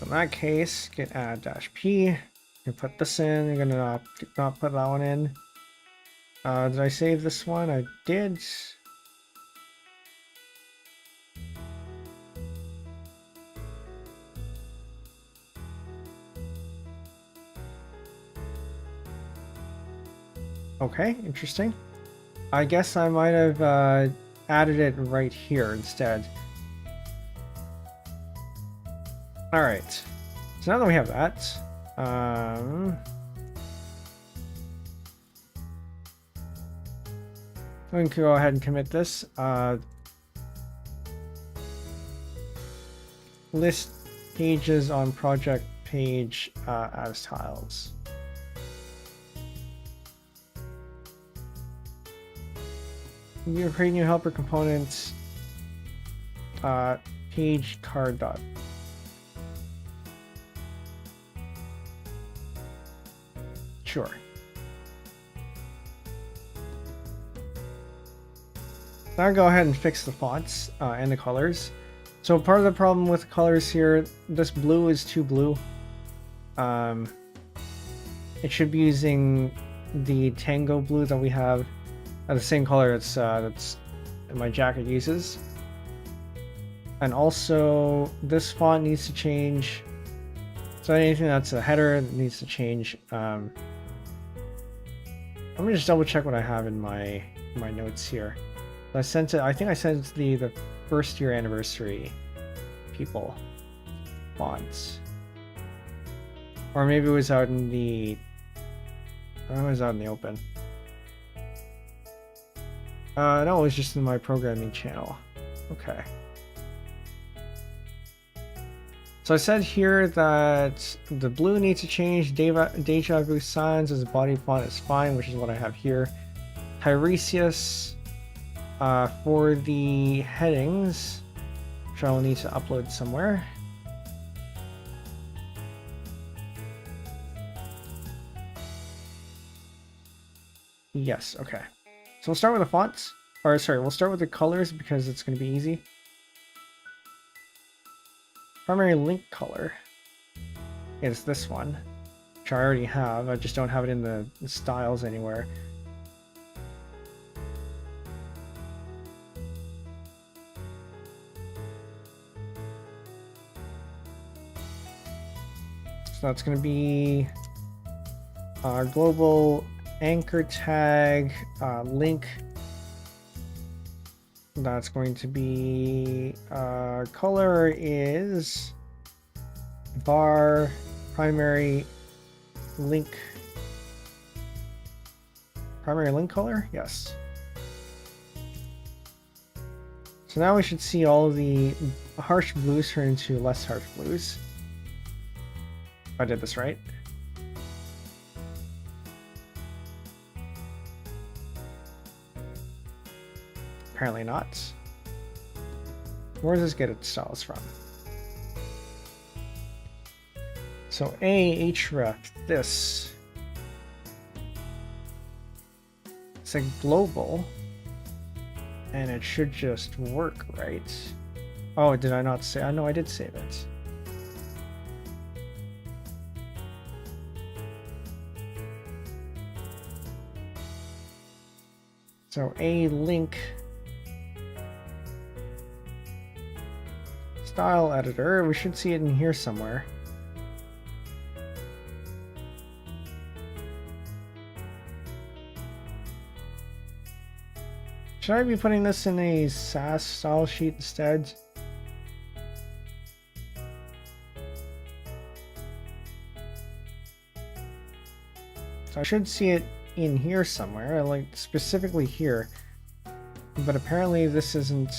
In that case, get add -p. You put this in. You're gonna not put that one in. Did I save this one? I did. Okay, interesting. I guess I might have added it right here instead. Alright, so now that we have that, we can go ahead and commit this. List pages on project page as tiles. You create new helper components. Page card dot. Sure. Now I'll go ahead and fix the fonts and the colors. So part of the problem with the colors here, this blue is too blue. It should be using the Tango blue that we have, the same color that's my jacket uses. And also this font needs to change. So anything that's a header needs to change. Let me just double check what I have in my notes here. I sent it. I think I sent it to the first year anniversary people fonts, or maybe it was out in the. I was out in the open. No, it was just in my programming channel. Okay. So I said here that the blue needs to change. Deja Vu Signs as a body font is fine, which is what I have here. Tiresias for the headings, which I will need to upload somewhere. Yes, okay. So we'll start with the fonts. Or sorry, we'll start with the colors because it's going to be easy. Primary link color is this one, which I already have. I just don't have it in the styles anywhere. So that's going to be our global anchor tag link. That's going to be color is var primary link color. Yes. So now we should see all of the harsh blues turn into less harsh blues. If I did this right. Apparently not. Where does this get its styles from? So href, this. It's a global. And it should just work, right? Oh, did I not say? I know I did save it. So a link style editor, we should see it in here somewhere. Should I be putting this in a SAS style sheet instead? So I should see it in here somewhere, like specifically here. But apparently this isn't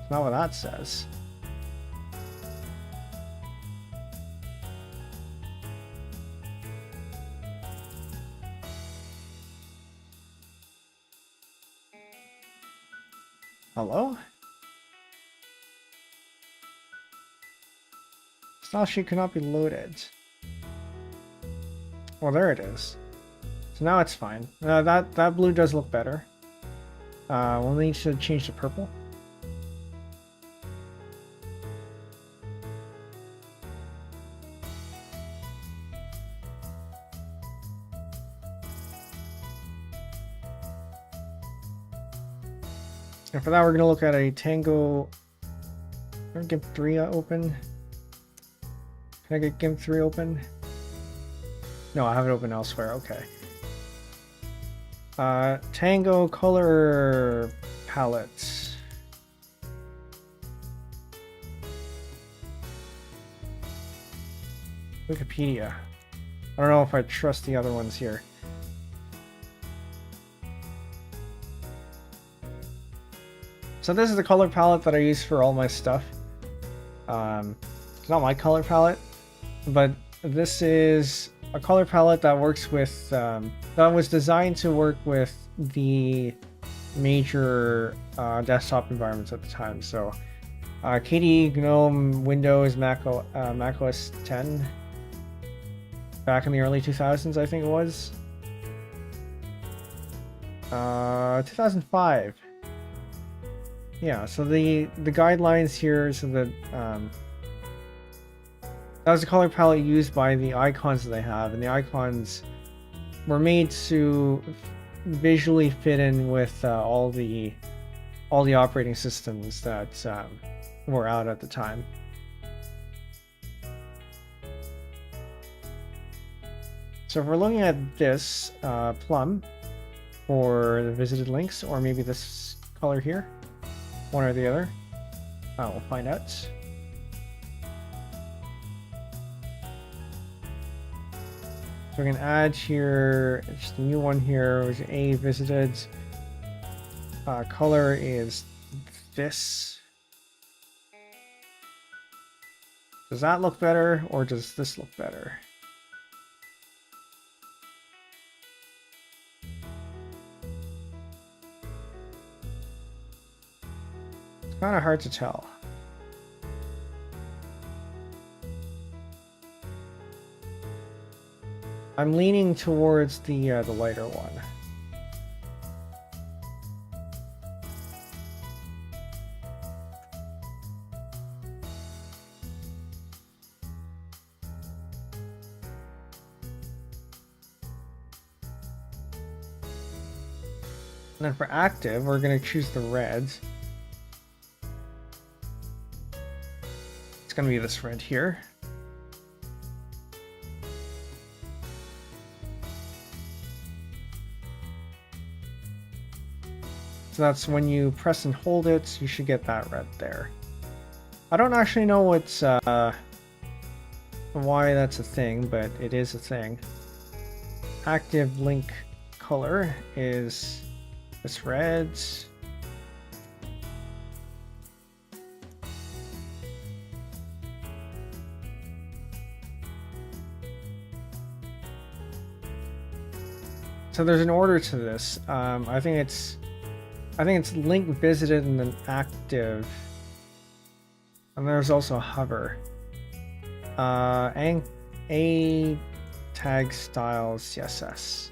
not what that says. Hello? Style sheet cannot be loaded. Well, there it is. So now it's fine. That blue does look better. We'll need to change to purple. And for that, we're going to look at a Tango. Can I get GIMP 3 open? Can I get GIMP 3 open? No, I have it open elsewhere. Okay. Tango color palette. Wikipedia. I don't know if I trust the other ones here. So this is the color palette that I use for all my stuff. It's not my color palette, but this is a color palette that works with, that was designed to work with the major desktop environments at the time. So KDE, GNOME, Windows, Mac OS 10, back in the early 2000s, I think it was. 2005. Yeah, so the guidelines here, so that that was the color palette used by the icons that they have, and the icons were made to visually fit in with all the operating systems that were out at the time. So if we're looking at this Plum, for the visited links, or maybe this color here, one or the other. We'll find out. So we can add here just a new one here, which is a visited. Color is this. Does that look better, or does this look better? It's kind of hard to tell. I'm leaning towards the lighter one. And then for active, we're going to choose the reds. It's going to be this red here. So that's when you press and hold it, you should get that red there. I don't actually know what's why that's a thing, but it is a thing. Active link color is this red. So there's an order to this. I think it's link visited and then active. And there's also hover. A tag styles CSS.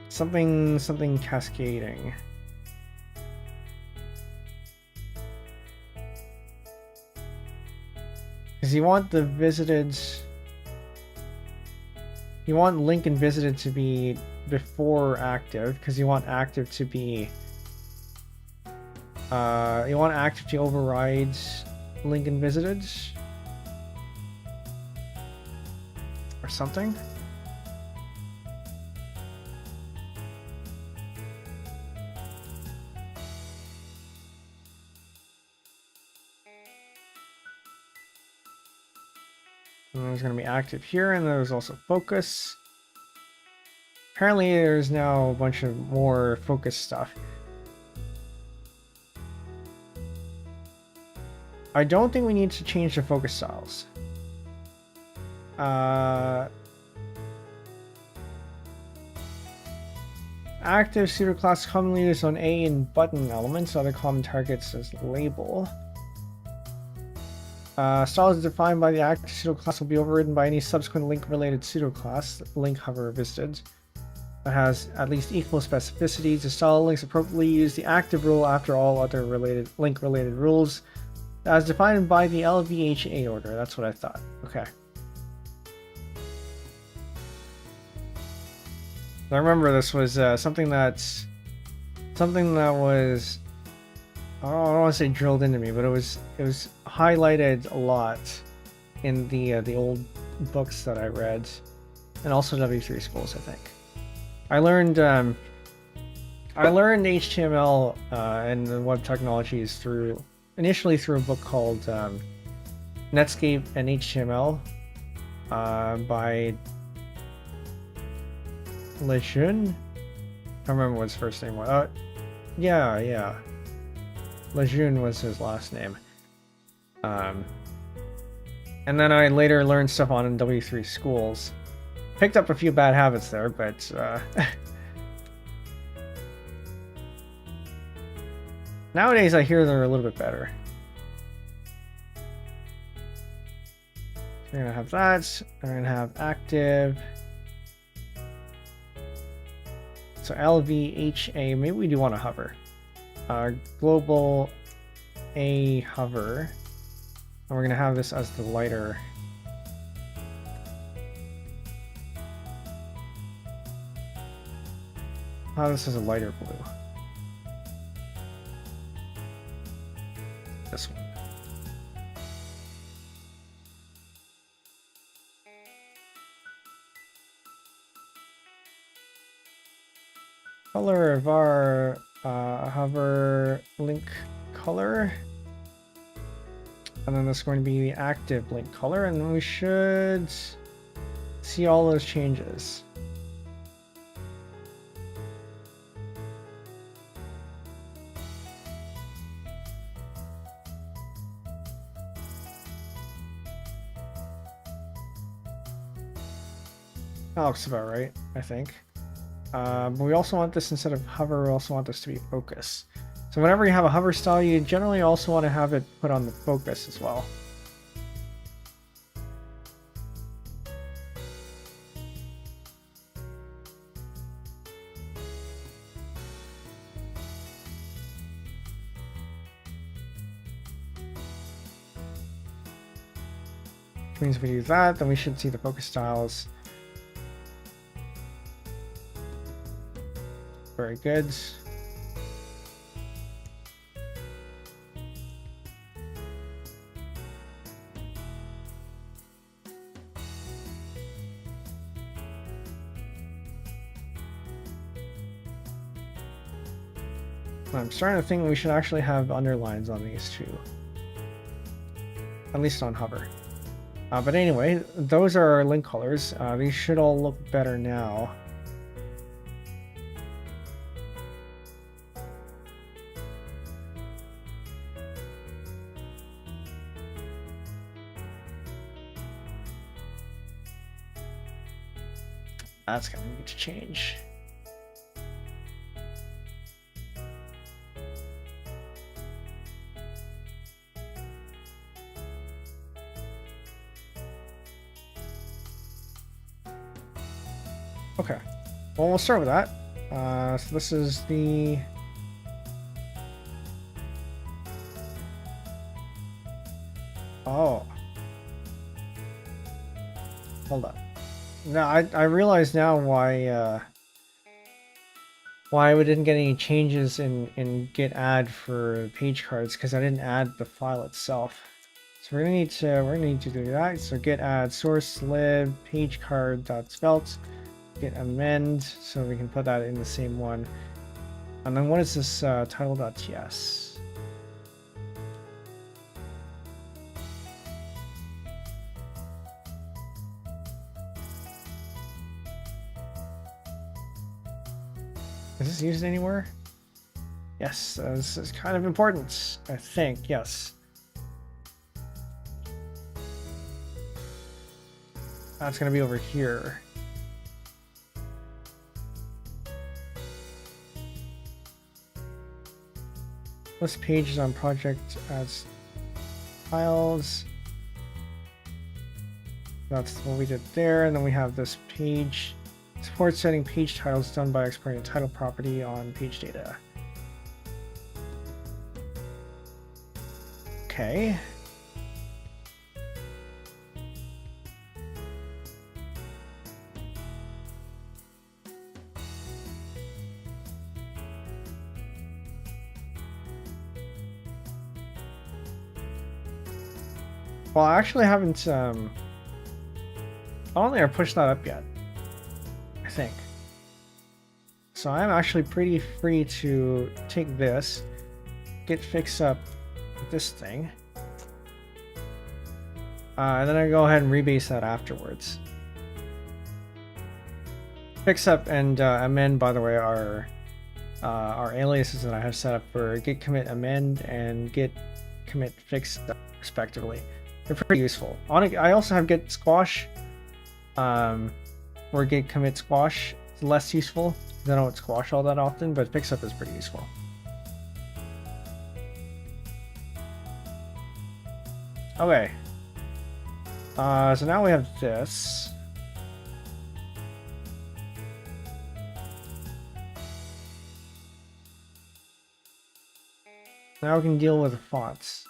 Something cascading. Because you want the visited, you want link and visited to be before active, because you want active to be, you want active to override link and visited or something. And there's going to be active here, and there's also focus. Apparently there's now a bunch of more focus stuff. I don't think we need to change the focus styles. Active pseudoclass commonly used on A and button elements, other common targets as label. Style is defined by the active pseudoclass will be overridden by any subsequent link-related pseudoclass, link hover visited, that has at least equal specificity. To style links appropriately, use the active rule after all other link-related rules, as defined by the LVHA order. That's what I thought. Okay. I remember this was something that was, I don't want to say drilled into me, but it was highlighted a lot in the old books that I read, and also W3 schools, I think. I learned HTML and the web technologies initially through a book called Netscape and HTML by Lejeune. I don't remember what his first name was. Yeah. Lejeune was his last name. And then I later learned stuff on W3 schools. Picked up a few bad habits there, but nowadays I hear they're a little bit better. We're gonna have that. We're gonna have active. So LVHA, maybe we do want to hover. Global A hover. And we're going to have this as the lighter. This is a lighter blue. This one. color of our hover link color. And then that's going to be the active link color, and then we should see all those changes. That looks about right, I think. But we also want this, instead of hover, we also want this to be focus. So whenever you have a hover style, you generally also want to have it put on the focus as well. Which means if we do that, then we should see the focus styles. Very good. I'm starting to think we should actually have underlines on these too. At least on hover. But anyway, those are our link colors. These should all look better now. That's going to need to change. Okay, well, we'll start with that. So this is the... Oh. Hold up. Now, I realize now why we didn't get any changes in git add for page cards, because I didn't add the file itself. So we're gonna need to do that. So git add source lib page card.svelte. Git amend, so we can put that in the same one. And then what is this title.ts? Is this used anywhere? Yes, this is kind of important, I think, yes. That's gonna be over here. List pages on project as files. That's what we did there. And then we have this page. Support setting page titles done by exporting a title property on page data. Okay. Well, I actually haven't, I don't think I pushed that up yet, I think. So I'm actually pretty free to take this, git fix up this thing, and then I go ahead and rebase that afterwards. Fix up and amend, by the way, are aliases that I have set up for git commit amend and git commit fix respectively. They're pretty useful. I also have git squash, or git commit squash. It's less useful because I don't squash all that often, but fix up is pretty useful. Okay. So now we have this. Now we can deal with the fonts.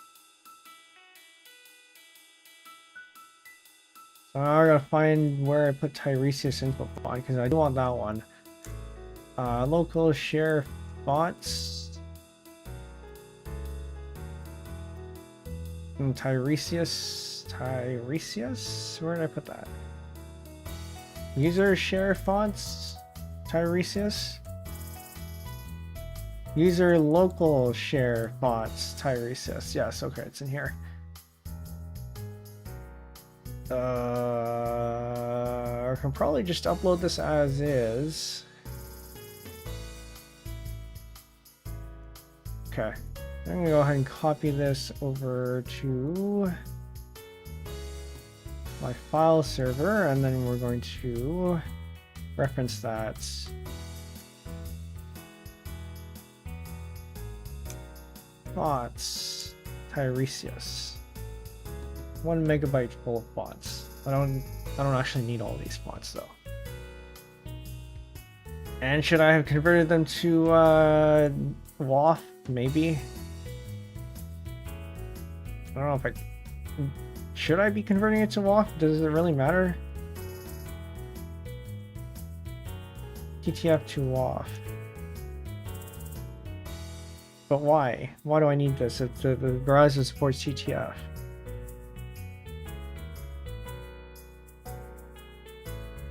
So now I gotta find where I put Tiresias info font, because I do want that one. Local share fonts. And Tiresias, where did I put that? User share fonts, Tiresias. User local share fonts, Tiresias. Yes, okay, it's in here. I can probably just upload this as is. Okay, I'm gonna go ahead and copy this over to my file server, and then we're going to reference that. Fonts, Tiresias. 1 megabyte full of fonts. I don't actually need all these fonts though. And should I have converted them to WAF? Maybe. I don't know if I should I be converting it to WAF? Does it really matter? TTF to WAF. But why? Why do I need this if the browser supports TTF?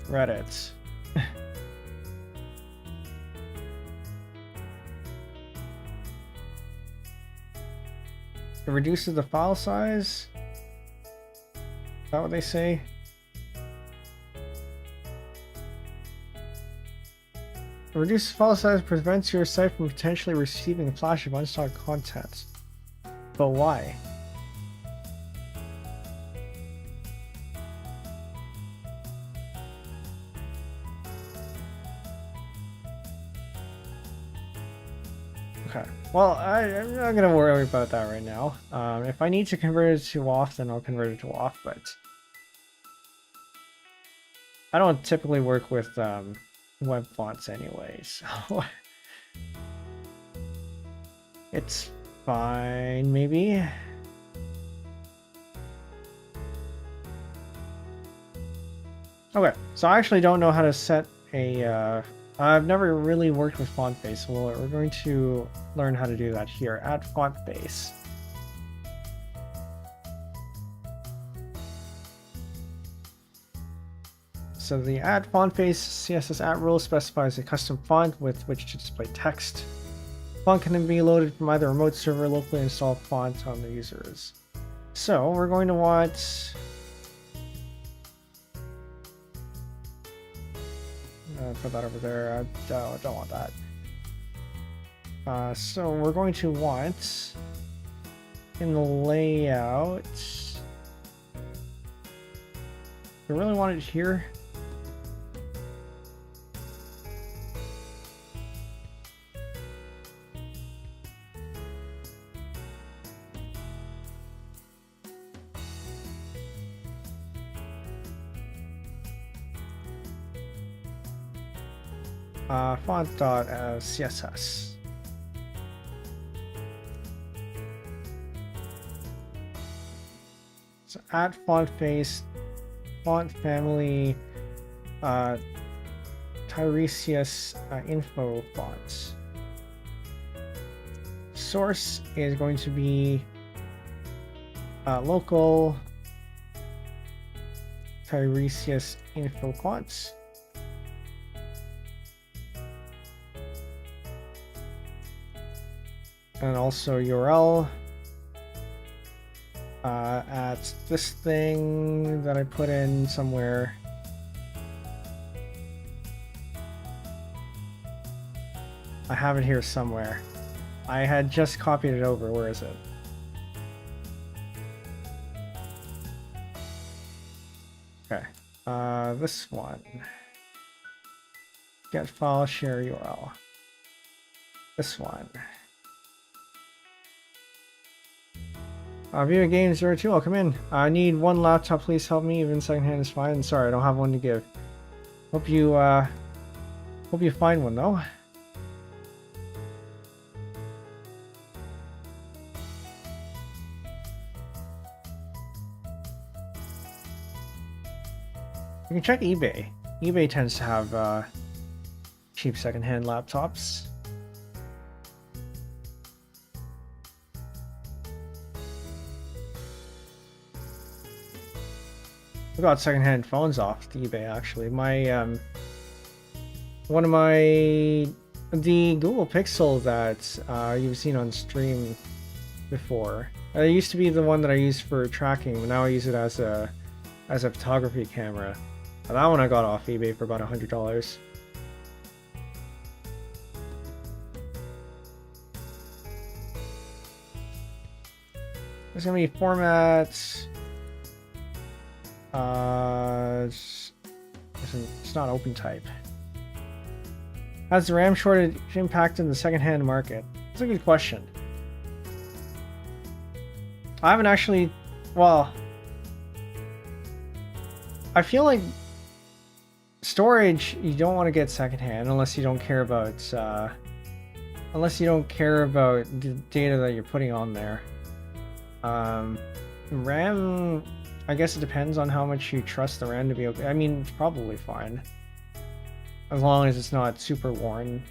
Reddit. It reduces the file size? Is that what they say? Reduced file size prevents your site from potentially receiving a flash of unstocked content. But why? Okay, well, I'm not going to worry about that right now. If I need to convert it to WAF, then I'll convert it to WAF, but I don't typically work with web fonts anyway, so it's fine, maybe. Okay, so I actually don't know how to set a I've never really worked with font base, so we're going to learn how to do that here. Add font base. So the add font base CSS at rule specifies a custom font with which to display text. Font can then be loaded from either remote server or locally installed font on the users. So we're going to want put that over there. I don't want that. So we're going to want in the layout. We really want it here. Font.css. So add font face, font family, Tiresias info fonts. Source is going to be local Tiresias info fonts. And also URL at this thing that I put in somewhere. I have it here somewhere. I had just copied it over. Where is it? Okay. This one. Get file share URL. This one. View game 02, I'll come in. I need one laptop, please help me. Even secondhand is fine. Sorry, I don't have one to give. Hope you find one though. You can check eBay. eBay tends to have cheap secondhand laptops. I got secondhand phones off the eBay actually. My one of my the Google Pixel that you've seen on stream before. It used to be the one that I used for tracking, but now I use it as a photography camera. And that one I got off eBay for about $100. There's gonna be formats. It's not open type. Has the RAM shortage impacted the secondhand market? That's a good question. I haven't actually, well, I feel like storage you don't want to get secondhand unless you don't care about the data that you're putting on there. RAM, I guess it depends on how much you trust the RAM to be okay. I mean, it's probably fine as long as it's not super worn.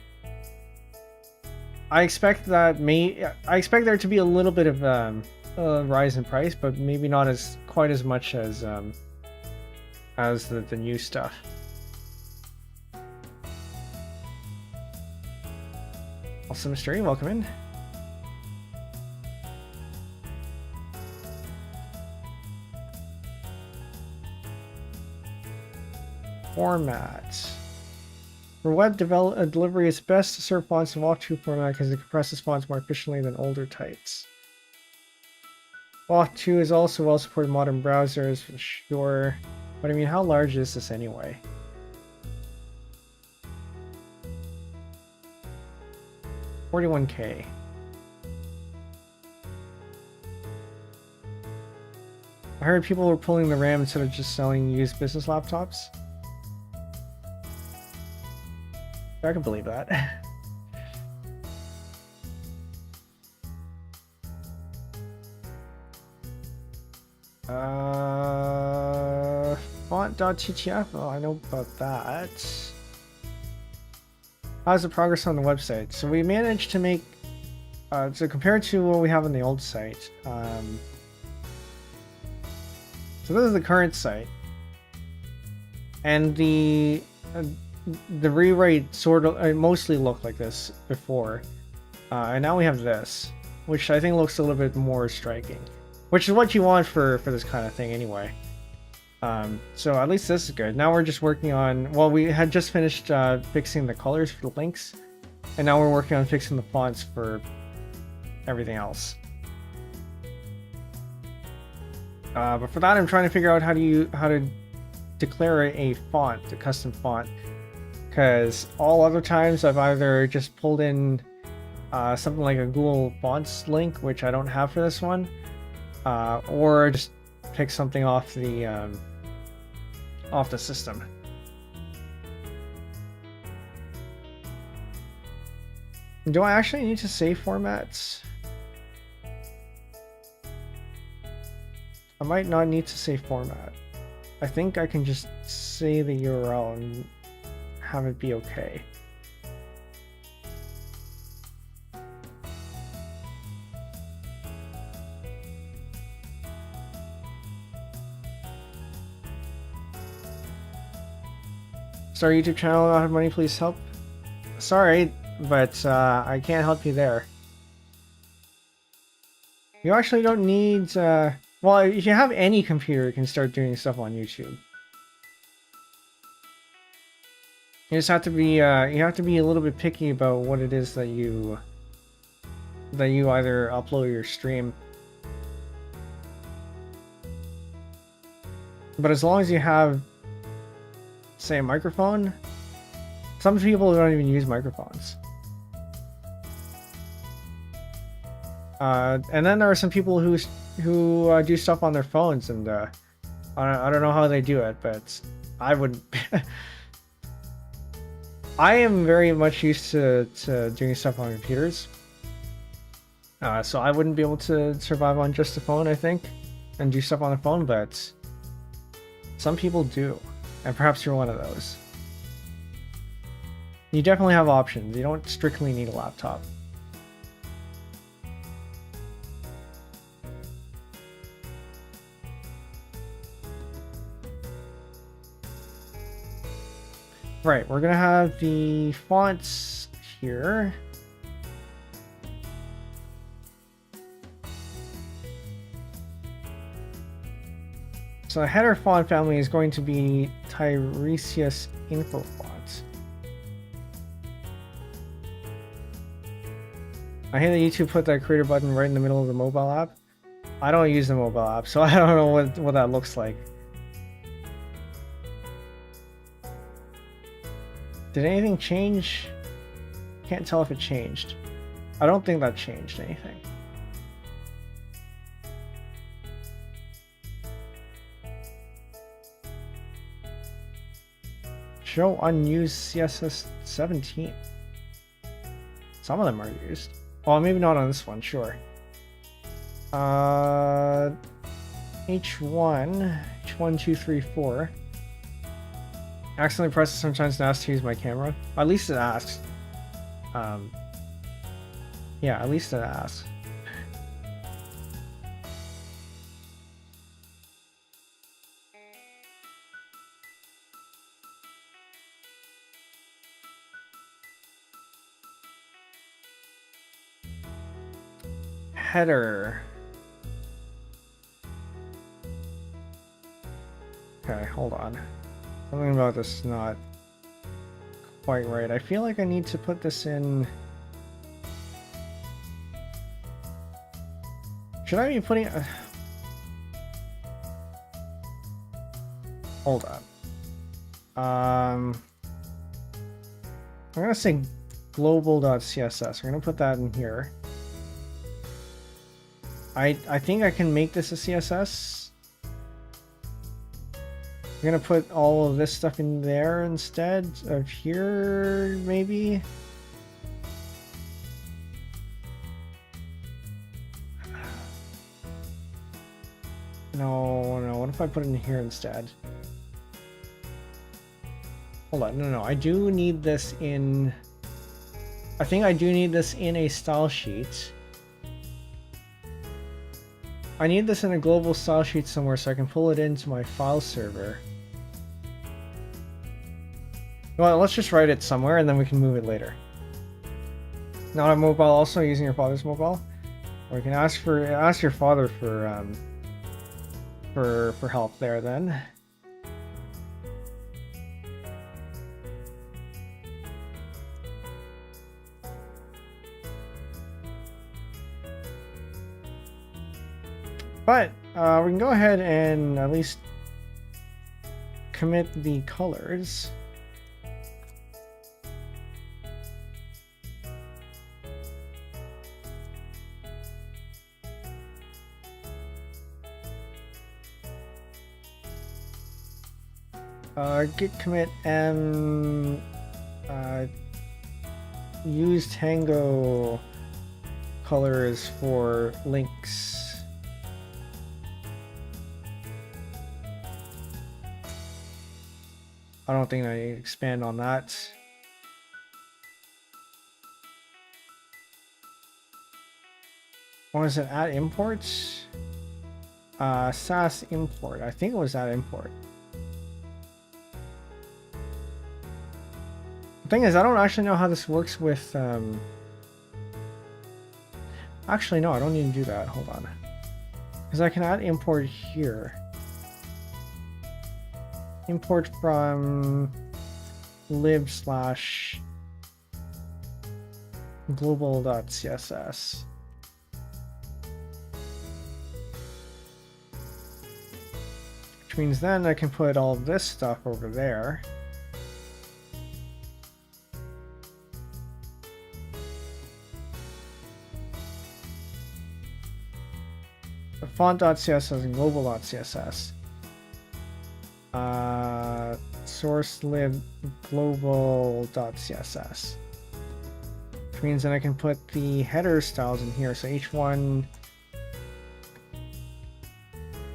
I expect there to be a little bit of a rise in price, but maybe not quite as much as the new stuff. Also, Mystery, welcome in. Format. For web delivery, it's best to serve fonts in Walk2 format because it compresses fonts more efficiently than older types. Walk2 is also well supported in modern browsers for sure, but I mean, how large is this anyway? $41K. I heard people were pulling the RAM instead of just selling used business laptops. I can believe that. Font.ttf, oh, I know about that. How's the progress on the website? So we managed to make, so compared to what we have on the old site, so this is the current site, and the rewrite sort of mostly looked like this before, and now we have this, which I think looks a little bit more striking, which is what you want for this kind of thing anyway. So at least this is good. Now we're just working on, well, we had just finished fixing the colors for the links, and now we're working on fixing the fonts for everything else. But for that, I'm trying to figure out how to declare a font, a custom font, because all other times I've either just pulled in something like a Google Fonts link, which I don't have for this one, or just pick something off the system. Do I actually need to save formats? I might not need to save format. I think I can just say the URL and have it be okay. Start a YouTube channel, not have money, please help. Sorry, but I can't help you there. You actually don't need, well, if you have any computer, you can start doing stuff on YouTube. You just have to be, you have to be a little bit picky about what it is that you either upload or stream. But as long as you have, say, a microphone, some people don't even use microphones. And then there are some people who do stuff on their phones, and I don't know how they do it, but I would. I am very much used to doing stuff on computers, so I wouldn't be able to survive on just a phone, I think, and do stuff on a phone, but some people do, and perhaps you're one of those. You definitely have options. You don't strictly need a laptop. Right, we're gonna have the fonts here. So the header font family is going to be Tiresias Info Font. I hate that YouTube put that creator button right in the middle of the mobile app. I don't use the mobile app, so I don't know what that looks like. Did anything change? Can't tell if it changed. I don't think that changed anything. Show unused CSS 17. Some of them are used. Well, maybe not on this one, sure. H1, 2, 3, 4. Accidentally press it sometimes and asks to use my camera. At least it asks. Yeah, at least it asks. Header. Okay, hold on. Something about this is not quite right. I feel like I need to put this in. Should I be putting hold up. I'm gonna say global.css. I'm gonna put that in here. I think I can make this a CSS. I'm gonna put all of this stuff in there instead of here, maybe. No, what if I put it in here instead? Hold on, no, I do need this in... I think I do need this in a style sheet. I need this in a global style sheet somewhere so I can pull it into my file server. Well, let's just write it somewhere and then we can move it later. Not a mobile, also using your father's mobile. Or you can ask your father for help there then. But we can go ahead and at least commit the colors. Git commit m use Tango colors for links. I don't think I need to expand on that. What is it? Add imports? SAS import. I think it was add import. The thing is, I don't actually know how this works with... Actually, no, I don't need to do that. Hold on. Because I can add import here. Import from lib/global.css. Which means then I can put all this stuff over there. The font.css and global.css. Source lib global.css, which means that I can put the header styles in here. So h1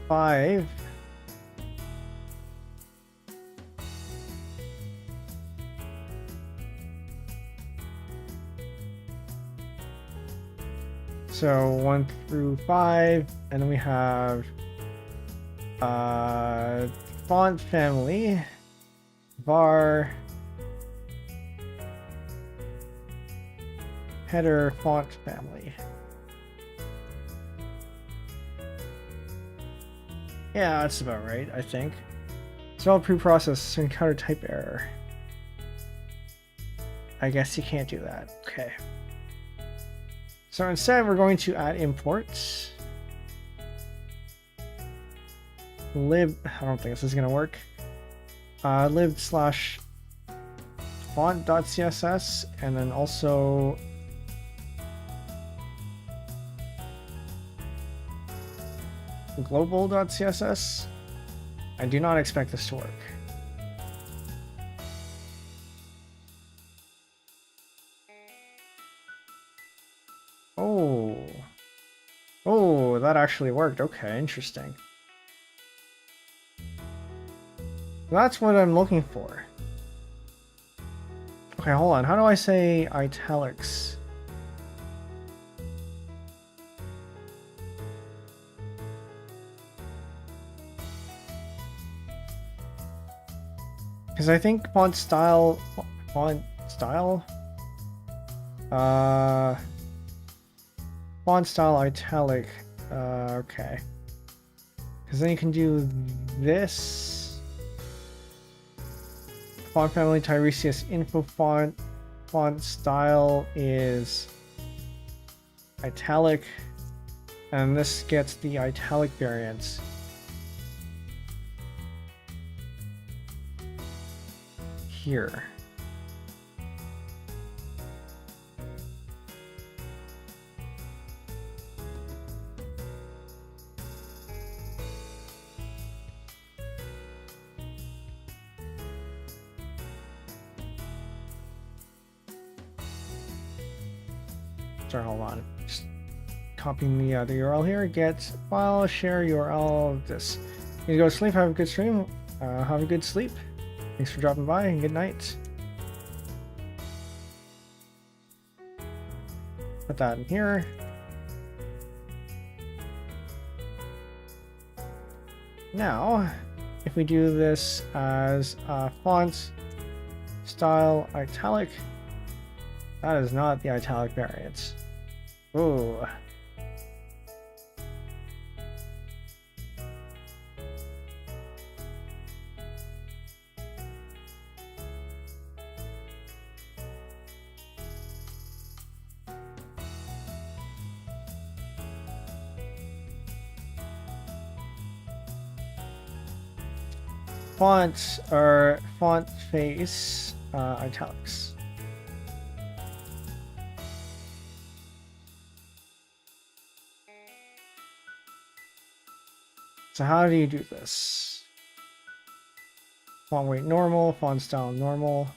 5 so 1 through 5, and then we have font family var header font family. Yeah, that's about right, I think. Svelte preprocess encounter type error. I guess you can't do that. Okay. So instead, we're going to add imports. Lib, I don't think this is going to work. Lib slash font.css, and then also global.css. I do not expect this to work. Oh, that actually worked. Okay, interesting. That's what I'm looking for. Okay, hold on. How do I say italics? Because I think font style italic, okay. Because then you can do this. Font family Tiresias info font style is italic, and this gets the italic variants. Here. Sorry, hold on. Just copying the URL here. Get file, share URL of this. You go to sleep, have a good stream, have a good sleep. Thanks for dropping by and good night. Put that in here. Now, if we do this as font style italic, that is not the italic variant. Ooh. Font or font face italics. So how do you do this? Font weight normal, font style normal.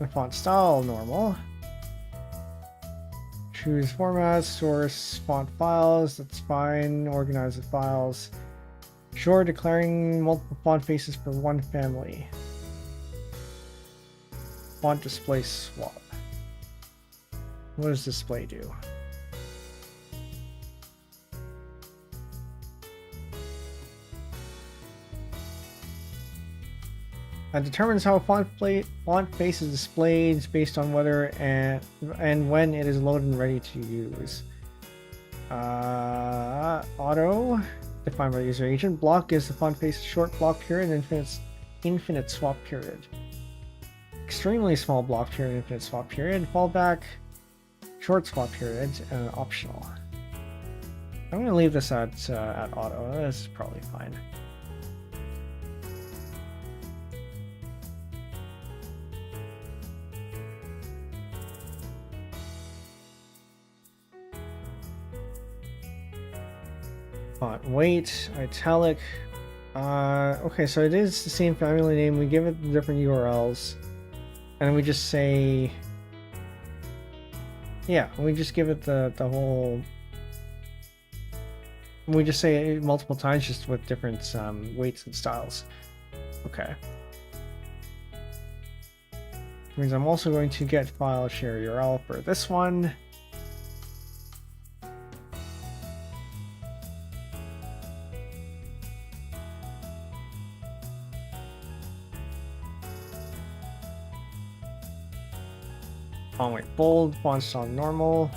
The font style normal. Choose format, source, font files, that's fine. Organize the files. Sure, declaring multiple font faces for one family. Font display swap. What does display do? It determines how a font face is displayed based on whether and when it is loaded and ready to use. Auto, defined by the user agent. Block gives the font face a short block period and infinite swap period. Extremely small block period, infinite swap period. Fallback, short swap period, and optional. I'm going to leave this at auto. This is probably fine. Font weight, italic. Okay, so it is the same family name. We give it the different URLs, and we just say, yeah, we just give it the whole. We just say it multiple times, just with different weights and styles. Okay. Which means I'm also going to get file share URL for this one. Font weight bold, font style normal.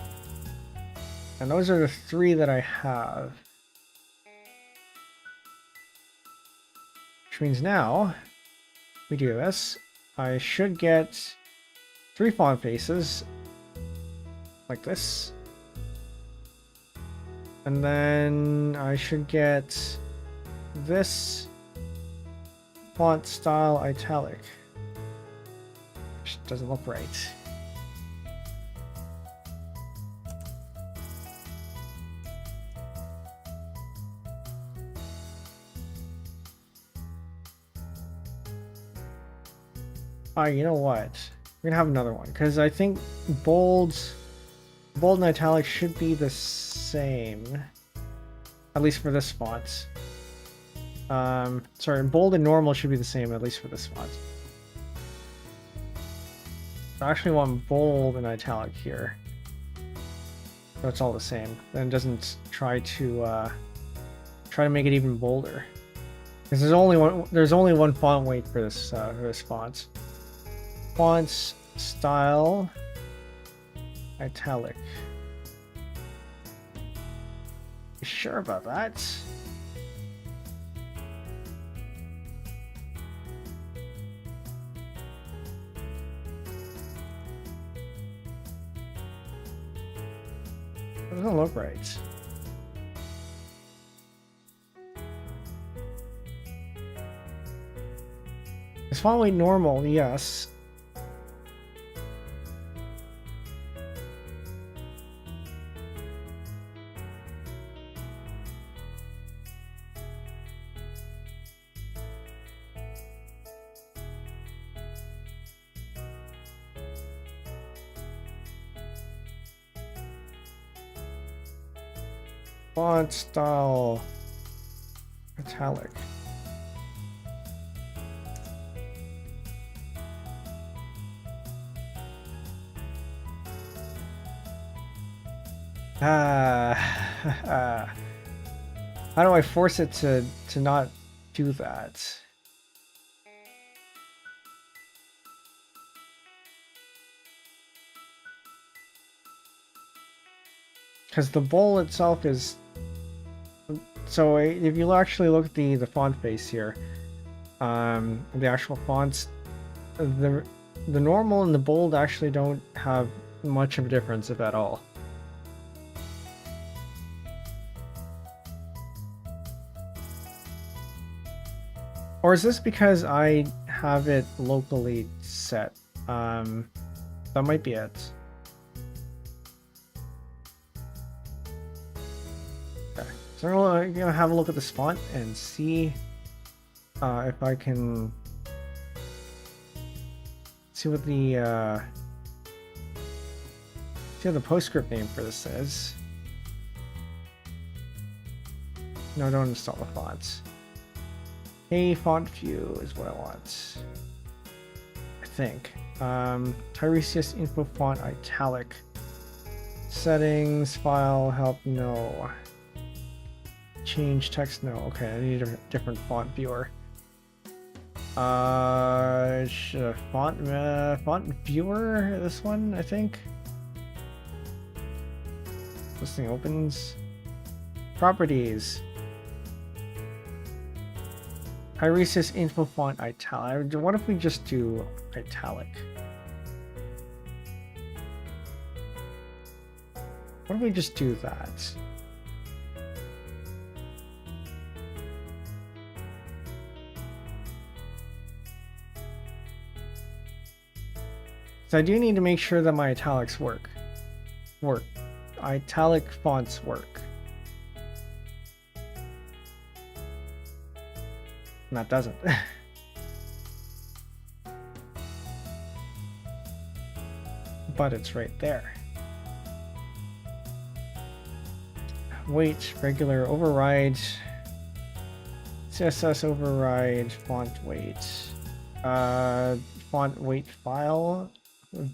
And those are the three that I have. Which means now, we do this, I should get 3 font faces, like this. And then I should get this font style italic. Which doesn't look right. You know what? We're gonna have another one because I think bold and italic should be the same, at least for this font. Sorry, bold and normal should be the same, at least for this font. I actually want bold and italic here, so it's all the same. Then it doesn't try to make it even bolder, because there's only one font weight for this font. Font style italic. You sure about that? It doesn't look right. Is font weight normal? Yes. Font style italic. How do I force it to not do that? Because the bowl itself is... So if you actually look at the font face here, the actual fonts, the normal and the bold actually don't have much of a difference, if at all. Or is this because I have it locally set? That might be it. Okay, so I'm gonna have a look at this font and see if I can see what the postscript name for this is. No, don't install the fonts. A font view is what I want, I think. Tiresias info font italic. Settings, file, help, no. Change text, no. Okay, I need a different font viewer. Font viewer, this one, I think. This thing opens. Properties. Tiresias info font italic. What if we just do italic? What if we just do that? So I do need to make sure that my italics work. Italic fonts work. And that doesn't. But it's right there. Weight, regular, override, CSS override, font weight, font weight file with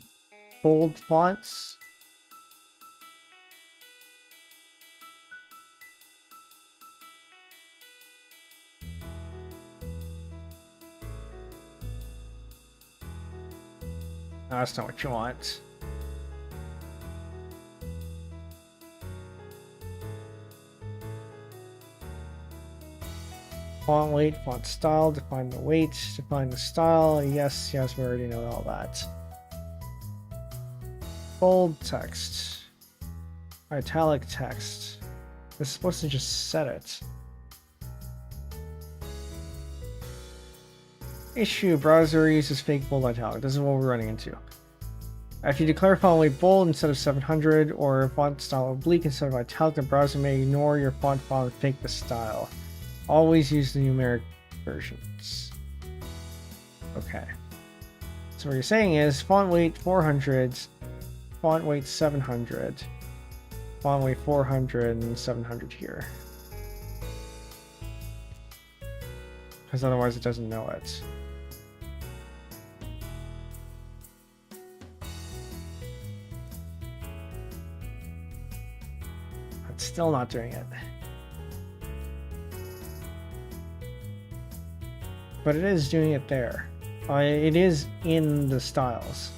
bold fonts. No, that's not what you want. Font weight, font style, define the weight, define the style. Yes, yes, we already know all that. Bold text. Italic text. This is supposed to just set it. Issue, browser uses fake bold italic. This is what we're running into. If you declare font weight bold instead of 700 or font style oblique instead of italic, the browser may ignore your font file and fake the style. Always use the numeric versions. Okay. So what you're saying is font weight 400, font weight 700, font weight 400 and 700 here. Because otherwise it doesn't know it. It's still not doing it. But it is doing it there. It is in the styles.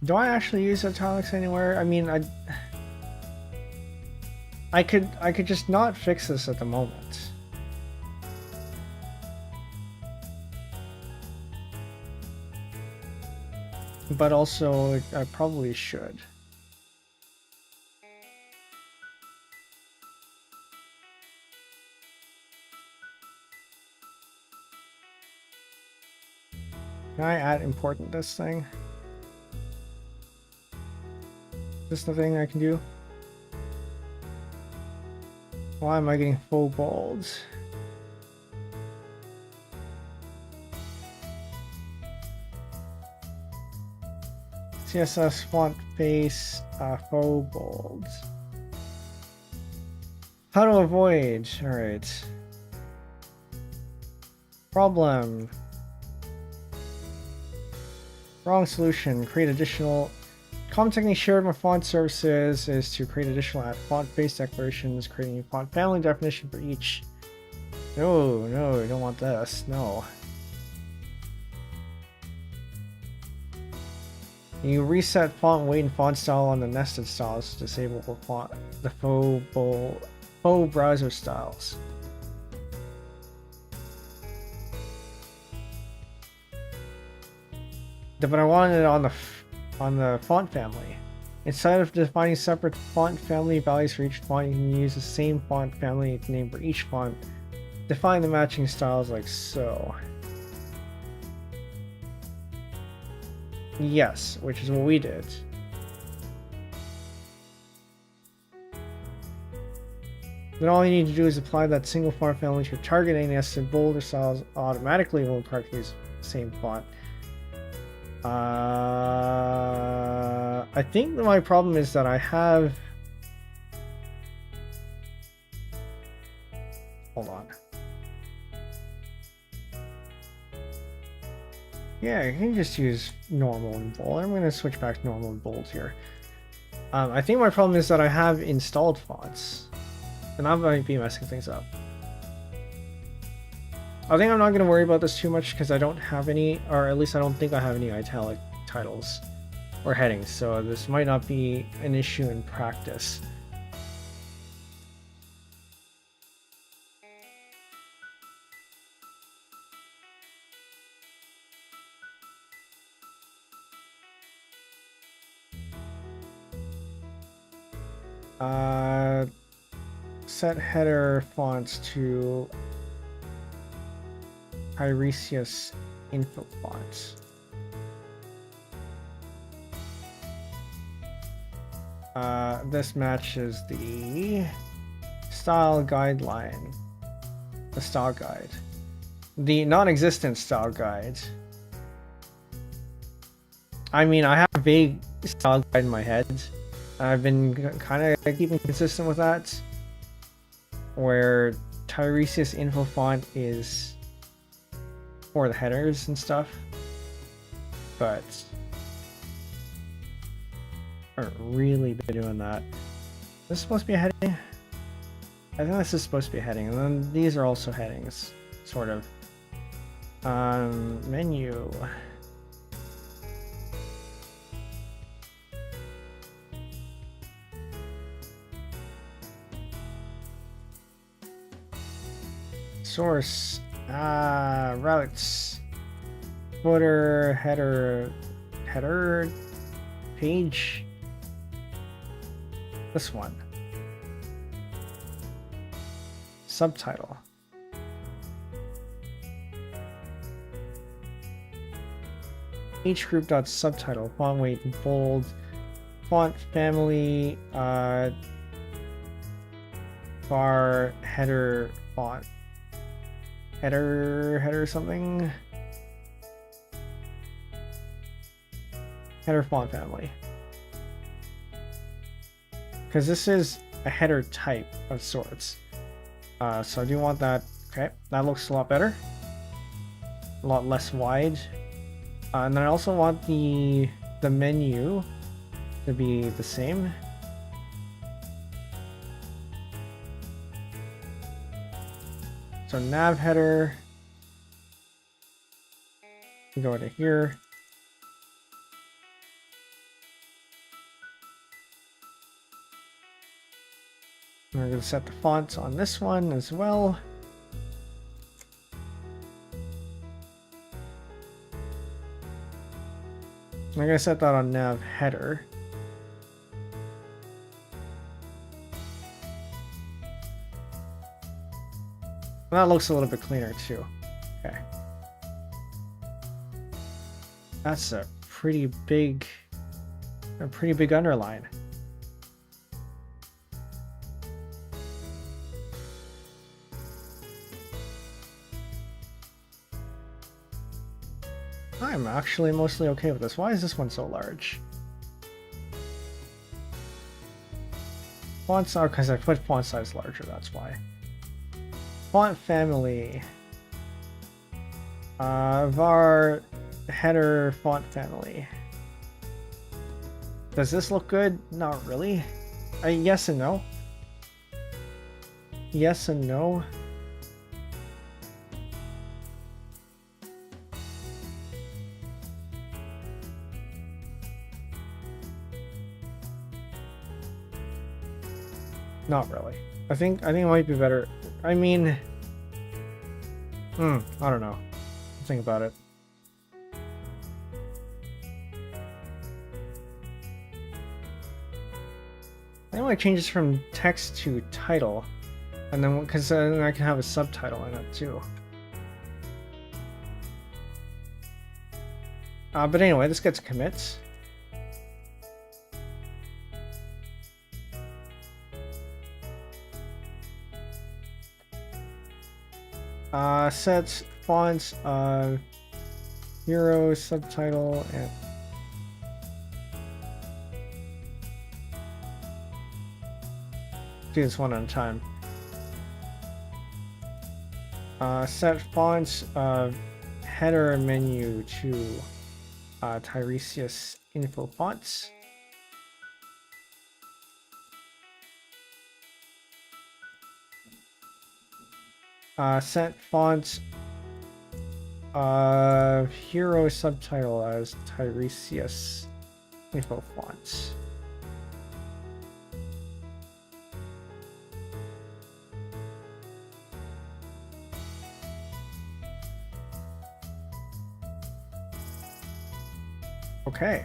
Do I actually use italics anywhere? I mean, I could just not fix this at the moment. But also, I probably should. Can I add important this thing? Is this the thing I can do? Why am I getting full bold? CSS font face faux bold. How to avoid? Alright. Problem. Wrong solution. Create additional. Common technique shared with font services is to create additional font face declarations, creating a font family definition for each. No, no, I don't want this. No. You reset font weight and font style on the nested styles to disable the faux browser styles. But I wanted it on the font family. Instead of defining separate font family values for each font, you can use the same font family name for each font. Define the matching styles like so. Yes, which is what we did. Then all you need to do is apply that single font family to your target nested bolder styles automatically will correctly use the same font. I think that my problem is that I have. Hold on. Yeah, you can just use normal and bold. I'm going to switch back to normal and bold here. I think my problem is that I have installed fonts, and I might be messing things up. I think I'm not going to worry about this too much because I don't have any, or at least I don't think I have any italic titles or headings, so this might not be an issue in practice. Set header fonts to Tiresias info font. This matches the style guideline. The style guide. The non-existent style guide. I mean, I have a vague style guide in my head. I've been kind of keeping consistent with that. Where Tiresias info font is for the headers and stuff. But I haven't really been doing that. This is supposed to be a heading? I think this is supposed to be a heading. And then these are also headings, sort of. Menu. Source. Routes. Footer, header, page. This one. Subtitle. Each group.subtitle. Font weight bold. Font family. Bar header font. Header something. Header font family. Because this is a header type of sorts. So I do want that. Okay, that looks a lot better. A lot less wide. And then I also want the menu to be the same. So nav header. Go into here. And we're going to set the fonts on this one as well. I'm going to set that on nav header. That looks a little bit cleaner too. Okay. That's a pretty big underline. I'm actually mostly okay with this. Why is this one so large? Fonts are because I put font size larger, that's why. Font family. Var header font family. Does this look good? Not really. Yes and no. Yes and no. Not really. I think it might be better. I mean, I don't know. Think about it. I want to change this from text to title, and then because then I can have a subtitle in it too. But anyway, let's get to commits. Set fonts of hero, subtitle, and do this one at a time. Set fonts of header menu to Tiresias info fonts. Set fonts of hero subtitle as Tiresias info fonts. Okay.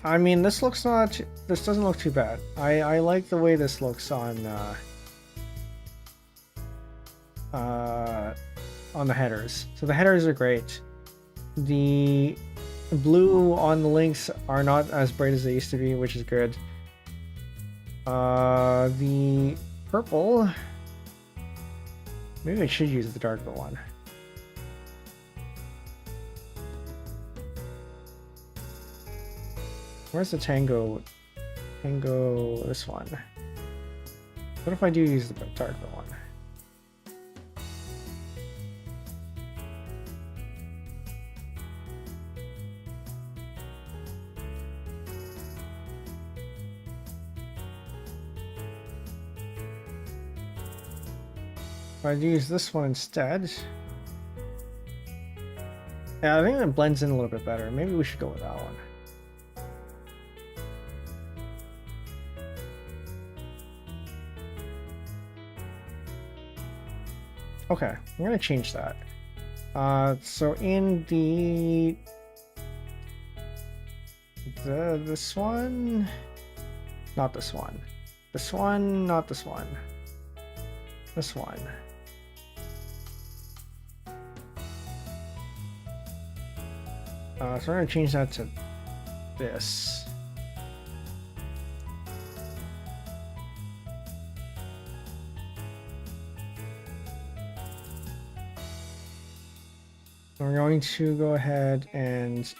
I mean, this doesn't look too bad. I like the way this looks on the headers. So the headers are great. The blue on the links are not as bright as they used to be, which is good. The purple, maybe I should use the darker one. Where's the Tango? Tango, this one. What if I do use the darker one? If I use this one instead. Yeah, I think that blends in a little bit better. Maybe we should go with that one. Okay, I'm gonna change that. So in this one, not this one, this one, not this one, this one. So we're gonna change that to this. We're going to go ahead and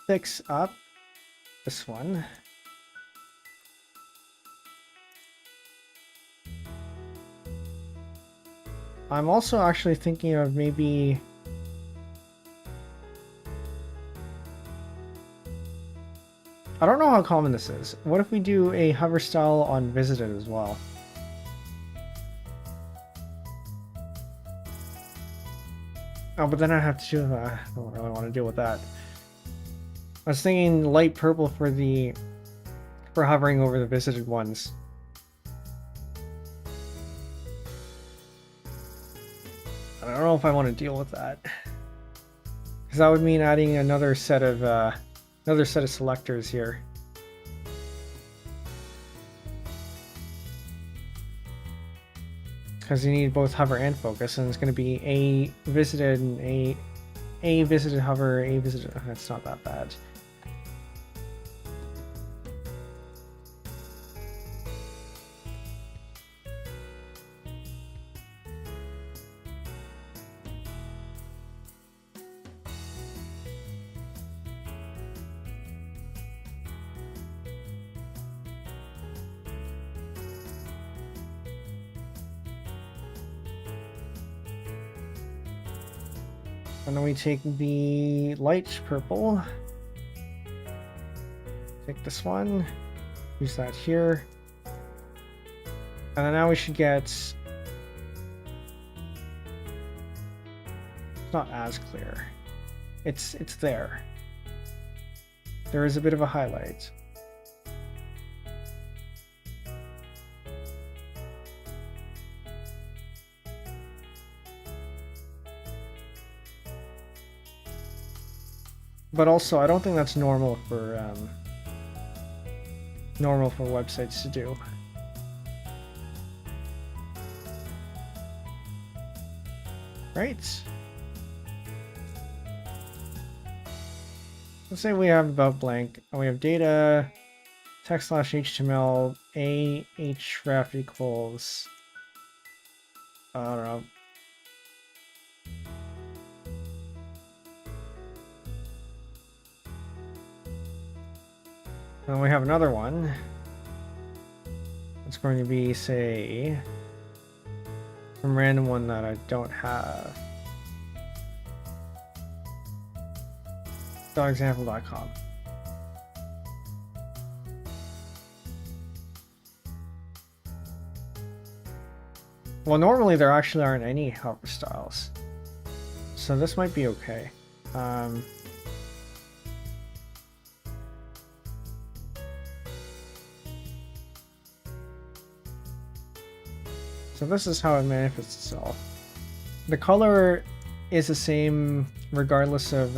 fix up this one. I'm also actually thinking of maybe I don't know how common this is. What if we do a hover style on visited as well? Oh, but then I have to do, I don't really want to deal with that. I was thinking light purple for hovering over the visited ones. I don't know if I want to deal with that. Because that would mean adding another set of selectors here. Because you need both hover and focus, and it's going to be a visited and a visited hover, a visited. That's not that bad. And then we take the light purple, take this one, use that here, and then now we should get, it's not as clear, it's there. There is a bit of a highlight. But also, I don't think that's normal for websites to do. Right? Let's say we have about blank, and we have data text/html ahref equals, I don't know. And we have another one. It's going to be, say, some random one that I don't have. .example.com. Well, normally there actually aren't any hover styles, so this might be okay. So this is how it manifests itself. The color is the same regardless of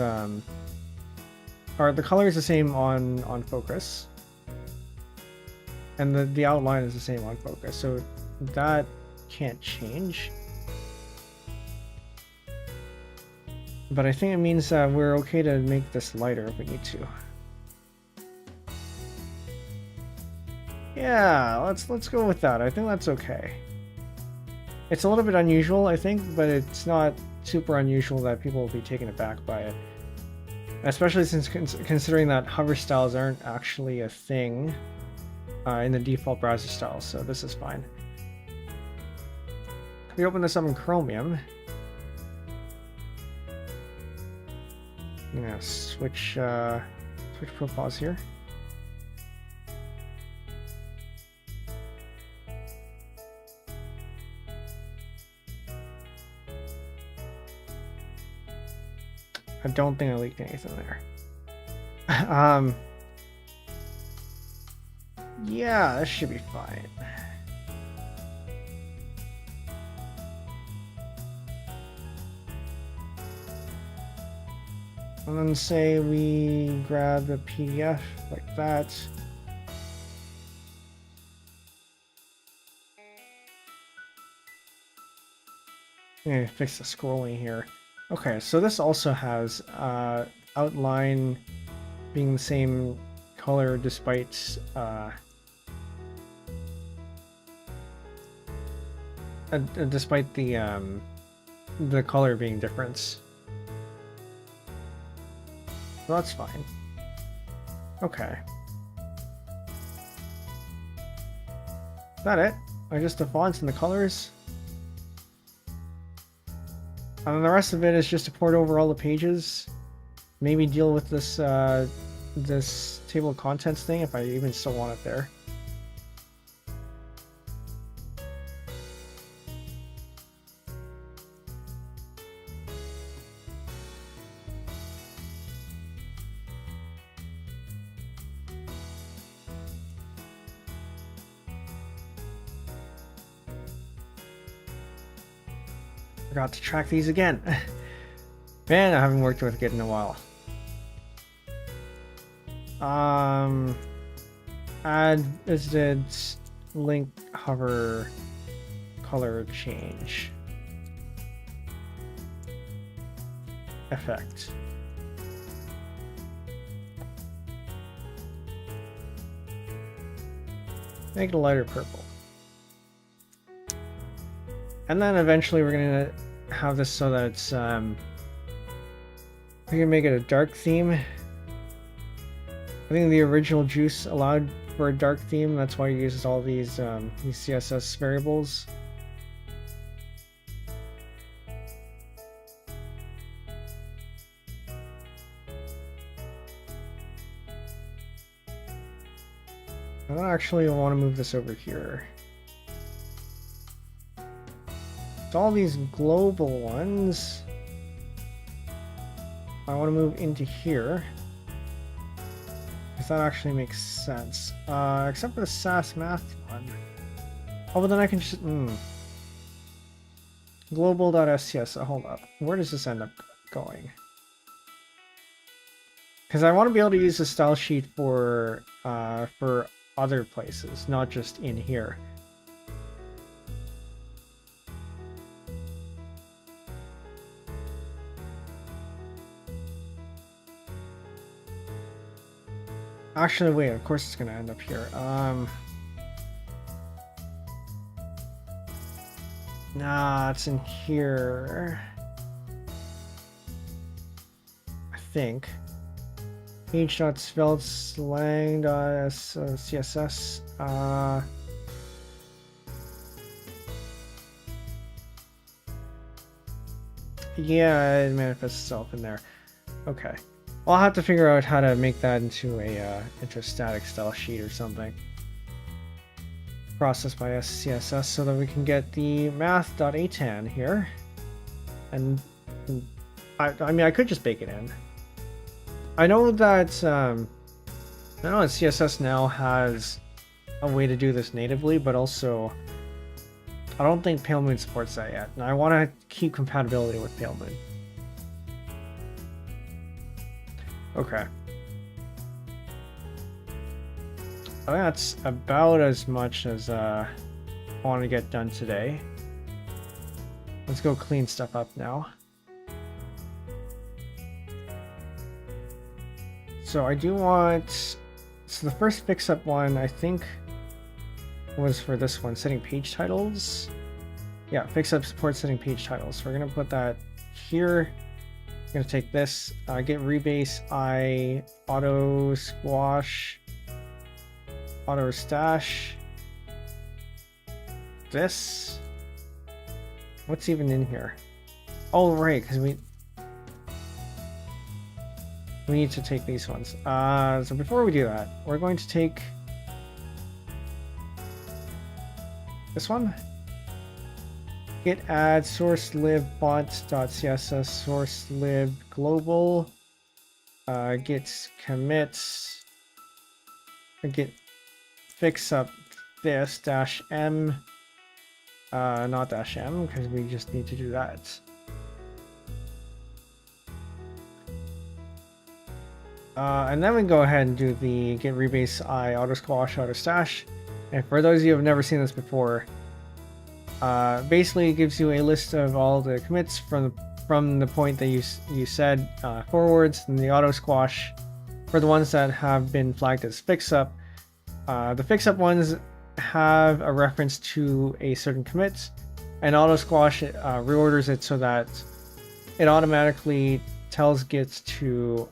or the color is the same on focus, and the outline is the same on focus, so that can't change. But I think it means that we're okay to make this lighter if we need to. Yeah, let's go with that. I think that's okay. It's a little bit unusual, I think, but it's not super unusual that people will be taken aback by it. Especially since considering that hover styles aren't actually a thing in the default browser styles, so this is fine. We open this up in Chromium. I'm gonna switch profiles here. I don't think I leaked anything there. Yeah, this should be fine. And then say we grab the PDF like that. Yeah, fix the scrolling here. Okay, so this also has outline being the same color despite despite the color being different. So that's fine. Okay. Is that it? Or just the fonts and the colors? And then the rest of it is just to port over all the pages. Maybe deal with this this table of contents thing if I even still want it there. Forgot to track these again. Man, I haven't worked with Git in a while. Add visited link hover color change effect. Make it a lighter purple. And then eventually we're gonna have this so that it's we can make it a dark theme. I think the original Juice allowed for a dark theme. That's why it uses all these CSS variables. I don't actually want to move this over here. So all these global ones, I want to move into here. Because that actually makes sense. Except for the SAS math one. Oh, but then I can just... Global.scs, hold up. Where does this end up going? Because I want to be able to use the style sheet for other places, not just in here. Actually, wait, of course it's going to end up here. Nah, it's in here. I think. Page.svelte slang.css. Yeah, it manifests itself in there. Okay. I'll have to figure out how to make that into a static style sheet or something. Processed by SCSS so that we can get the math.atan here. And I mean, I could just bake it in. I know that CSS now has a way to do this natively, but also I don't think Pale Moon supports that yet, and I want to keep compatibility with Pale Moon. Okay, I think that's about as much as I want to get done today. Let's go clean stuff up now. So I do want... So the first fix-up one, I think, was for this one, setting page titles. Yeah, fix-up support setting page titles. So we're going to put that here. I'm going to take this, get rebase I, auto squash, auto stash, this. What's even in here? Oh, right, because we need to take these ones. So before we do that, we're going to take this one. Git add source lib bot.css source lib global. Git commits. Git fix up this -m. Not -m because we just need to do that. And then we go ahead and do the git rebase I auto squash auto stash. And for those of you who have never seen this before, basically it gives you a list of all the commits from the point that you said forwards, and the auto squash for the ones that have been flagged as fix up. The fix up ones have a reference to a certain commit, and auto squash reorders it so that it automatically tells Git to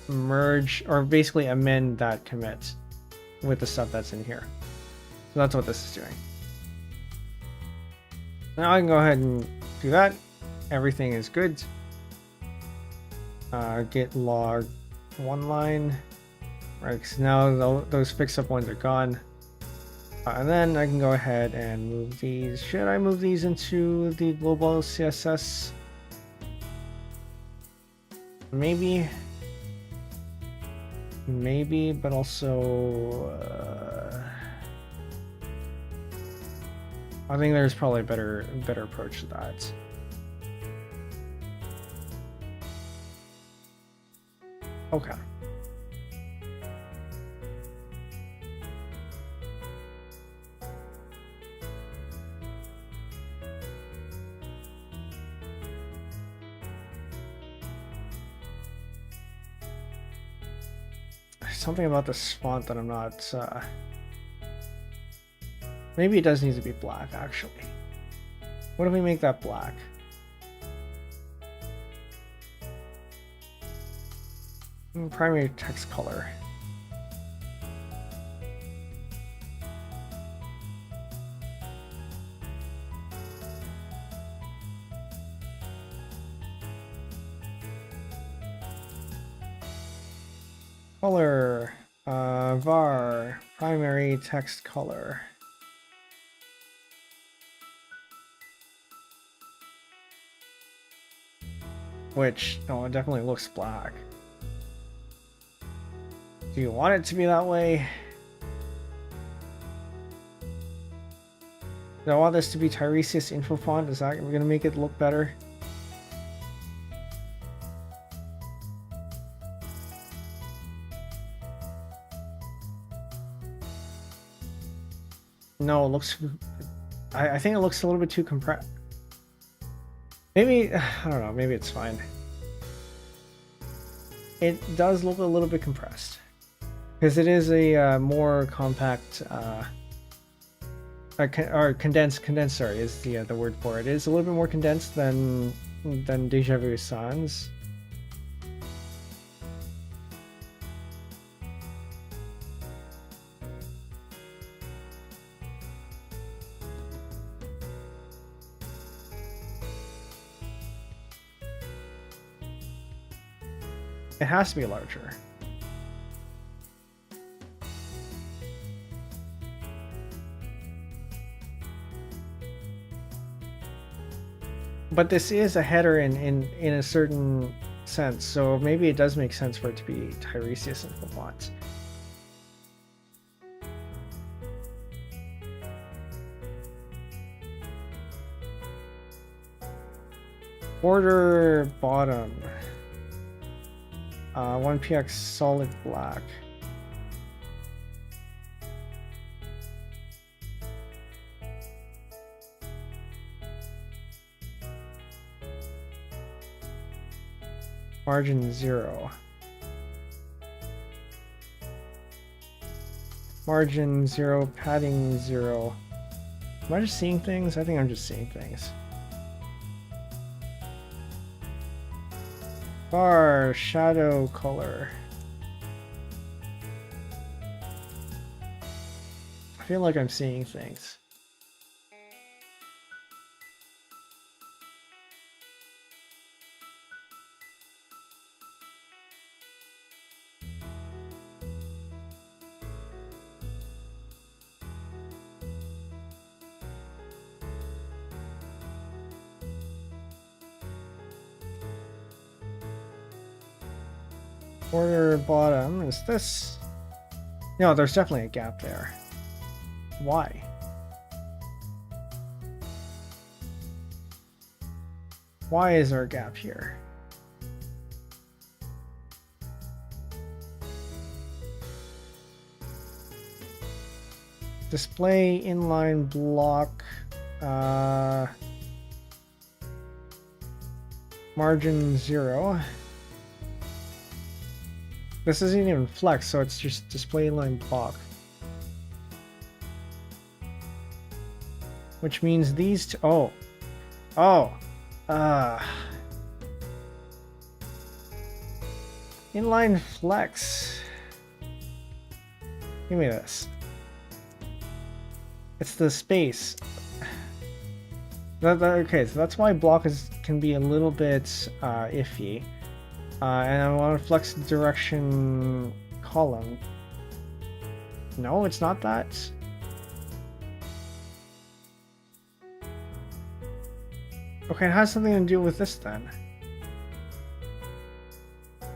merge or basically amend that commit with the stuff that's in here. So that's what this is doing. Now I can go ahead and do that. Everything is good. Git log one line. Right, because now those fix-up ones are gone. And then I can go ahead and move these. Should I move these into the global CSS? Maybe, but also I think there's probably a better approach to that. Okay. Something about this font that I'm not maybe it does need to be black actually. What if we make that black? Primary text color. Color, var, primary text color. Which, no, it definitely looks black. Do you want it to be that way? Do I want this to be Tiresias info font? Is that going to make it look better? No, it looks... I think it looks a little bit too compressed. Maybe... I don't know, maybe it's fine. It does look a little bit compressed. Because it is a more compact... or condensed, sorry, is the word for it. It is a little bit more condensed than Deja Vu Sans. It has to be larger. But this is a header in a certain sense, so maybe it does make sense for it to be Tiresias info font. Border bottom. 1px solid black. Margin 0. Margin 0, padding 0. Am I just seeing things? I think I'm just seeing things. Bar, shadow color. I feel like I'm seeing things. Border bottom, is this? No, there's definitely a gap there. Why? Why is there a gap here? Display inline block, margin 0. This isn't even flex, so it's just display inline block. Which means these two, inline flex. Give me this. It's the space. Okay, so that's why block can be a little bit iffy. And I want to flex direction column. No, it's not that. Okay, it has something to do with this then. I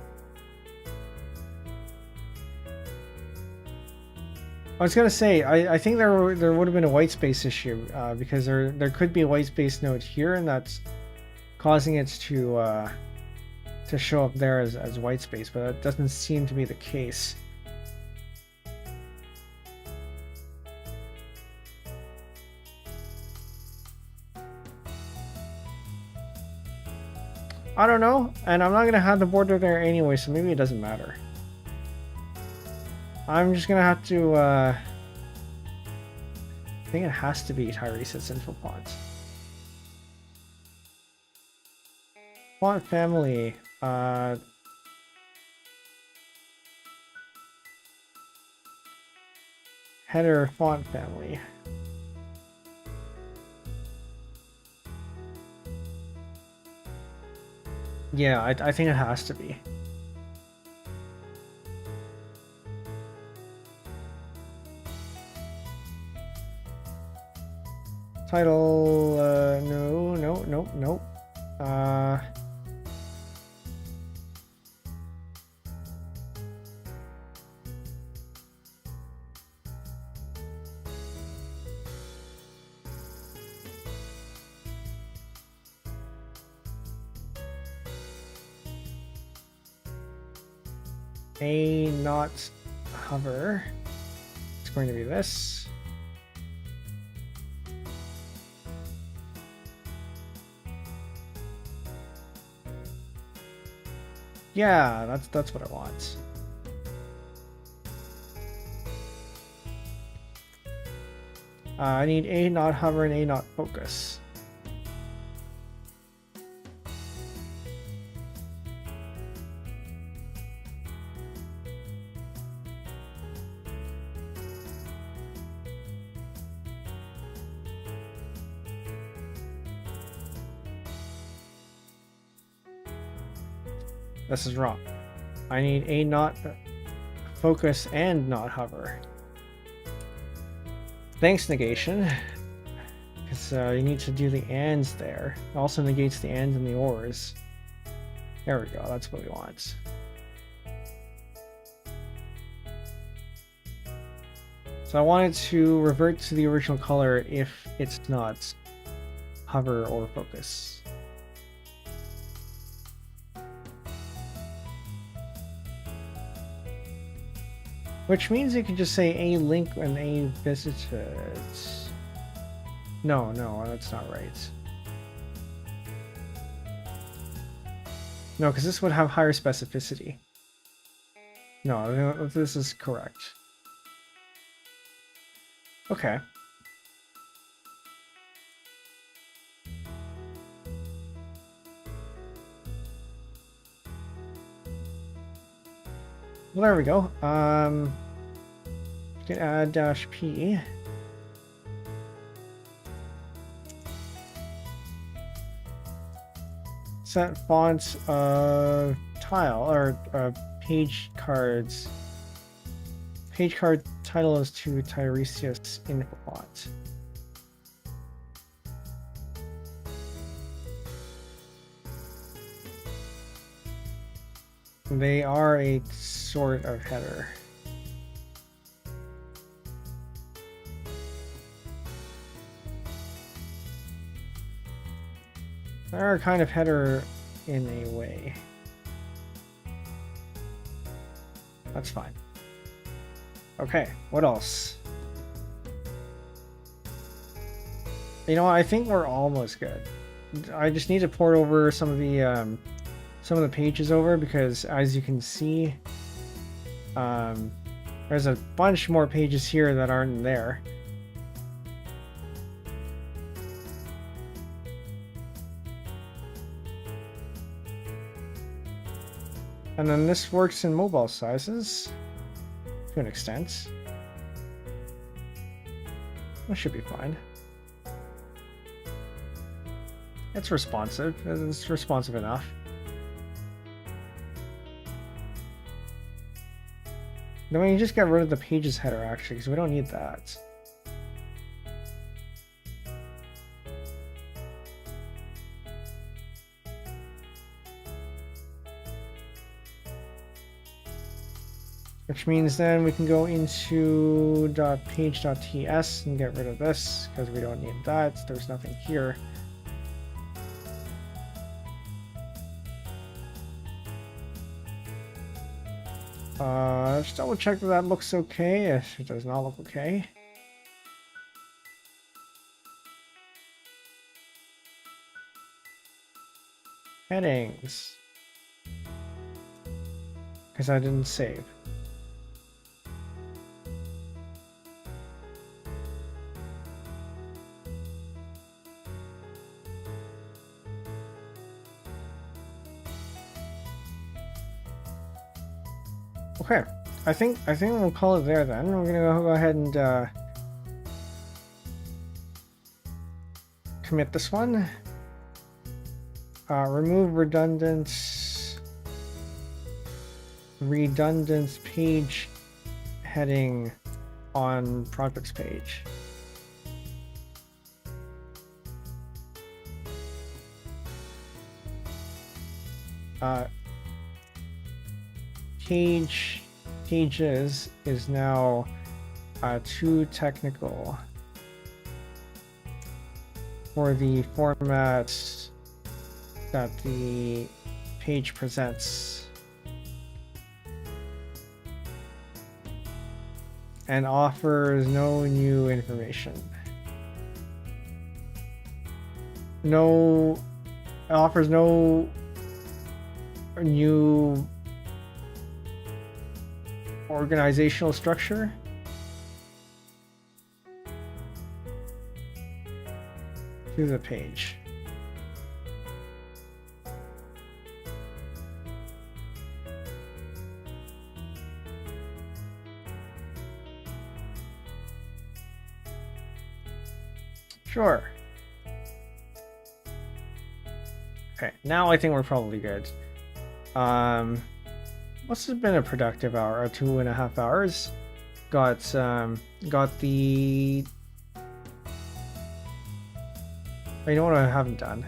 was gonna say, I think there would have been a white space issue because there could be a white space node here, and that's causing it to show up there as white space, but that doesn't seem to be the case. I don't know, and I'm not gonna have the border there anyway, so maybe it doesn't matter. I'm just gonna have to I think it has to be Tyrese's info fonts. Font family, header font family. Yeah, I think it has to be. Title, nope. A not hover. It's going to be this. Yeah, that's what I want. I need A not hover and A not focus. This is wrong. I need A not focus and not hover. Thanks, negation. Because you need to do the ands there. It also negates the and and the ors. There we go, that's what we want. So I want it to revert to the original color if it's not hover or focus. Which means you can just say A link and A visited. No, that's not right. No, because this would have higher specificity. No, this is correct. Okay. Well, there we go. You can add -p. Set fonts of tile or page cards. Page card title is to Tiresias info font. They are a sort of header. They're a kind of header in a way. That's fine. Okay, what else? You know, I think we're almost good. I just need to port over some of the pages over, because as you can see, there's a bunch more pages here that aren't there. And then this works in mobile sizes to an extent. That should be fine. It's responsive. It's responsive enough. Then we can just get rid of the pages header, actually, because we don't need that. Which means then we can go into .page.ts and get rid of this, because we don't need that. There's nothing here. Just double check that that looks okay. If it does not look okay. Headings. Because I didn't save. Okay, I think we'll call it there then. We're gonna go ahead and commit this one. Remove redundant page heading on projects page. Pages is now too technical for the format that the page presents, and offers no new information. Offers no new organizational structure. To the page. Sure. Okay, now I think we're probably good. Must have been a productive hour, or 2.5 hours. Got the. You know what I haven't done?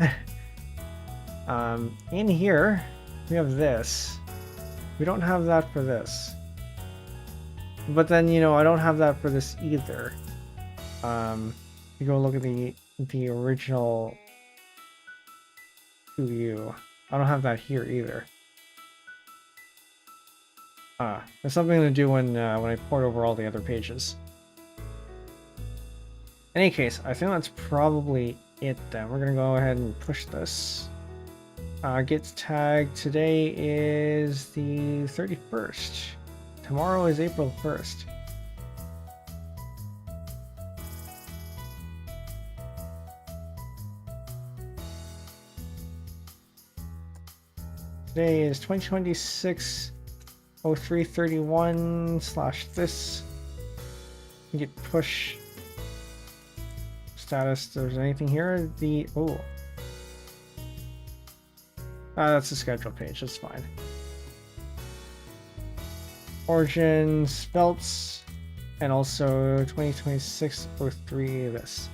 In here, we have this. We don't have that for this. But then, you know, I don't have that for this either. You go look at the original 2U. I don't have that here either. There's something to do when I port over all the other pages. In any case, I think that's probably it then. We're gonna go ahead and push this. Gets tagged today is the 31st. Tomorrow is April 1st. Today is 2026 0331 / this. Get push status. There's anything here? That's the schedule page. That's fine. Origin, Spelts, and also 2026 03 this.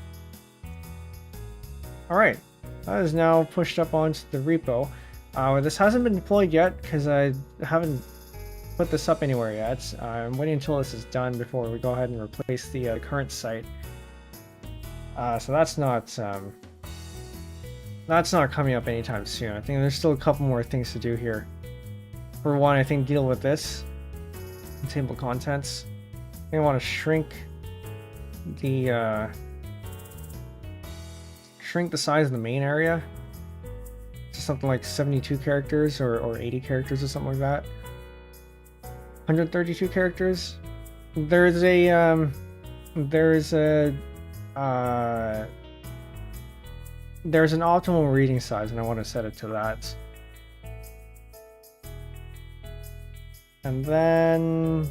Alright, that is now pushed up onto the repo. This hasn't been deployed yet because I haven't put this up anywhere yet. I'm waiting until this is done before we go ahead and replace the current site. So that's not coming up anytime soon. I think there's still a couple more things to do here. For one, I think deal with this table of contents. I want to shrink the size of the main area to something like 72 characters or 80 characters or something like that. 132 characters. There's an optimal reading size, and I want to set it to that. And then,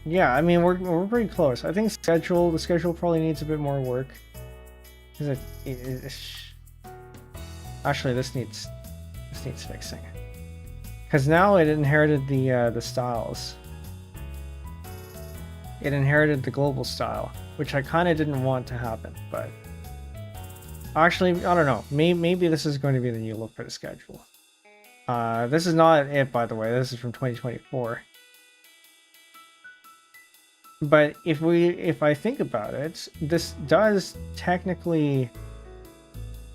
yeah, I mean we're pretty close. I think the schedule probably needs a bit more work. Actually, this needs fixing. Because now it inherited the styles. It inherited the global style, which I kind of didn't want to happen, but actually, I don't know. Maybe this is going to be the new look for the schedule. This is not it, by the way. This is from 2024. But if I think about it, this does technically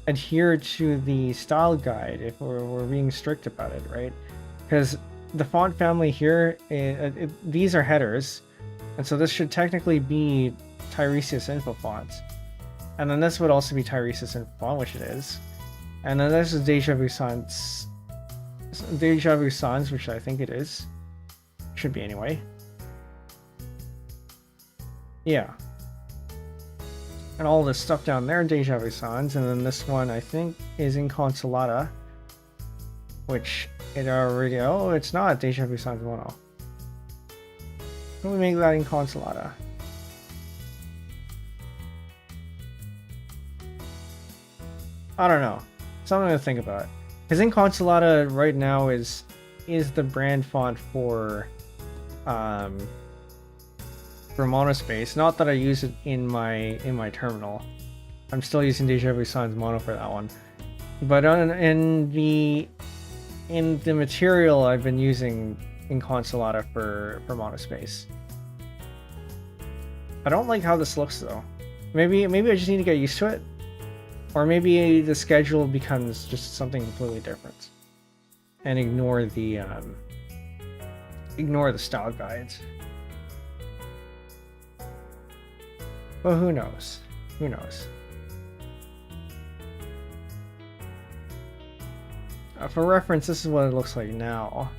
adhere to the style guide if we're being strict about it, right? Because the font family here, these are headers, and so this should technically be Tiresias info font. And then this would also be Tiresias info font, which it is. And then this is Deja Vu Sans, which I think it is. Should be anyway. Yeah. And all this stuff down there, Deja Vu Sans, and then this one I think is Inconsolata, which it already, oh, it's not Deja Vu Sans Mono. Let me make that Inconsolata. I don't know. Something to think about. Because Inconsolata right now is the brand font for Monospace. Not that I use it in my terminal. I'm still using Deja Vu Sans Mono for that one. But in the material, I've been using Inconsolata for Monospace. I don't like how this looks though. Maybe I just need to get used to it. Or maybe the schedule becomes just something completely different, and ignore the style guides. But who knows? Who knows? For reference, this is what it looks like now,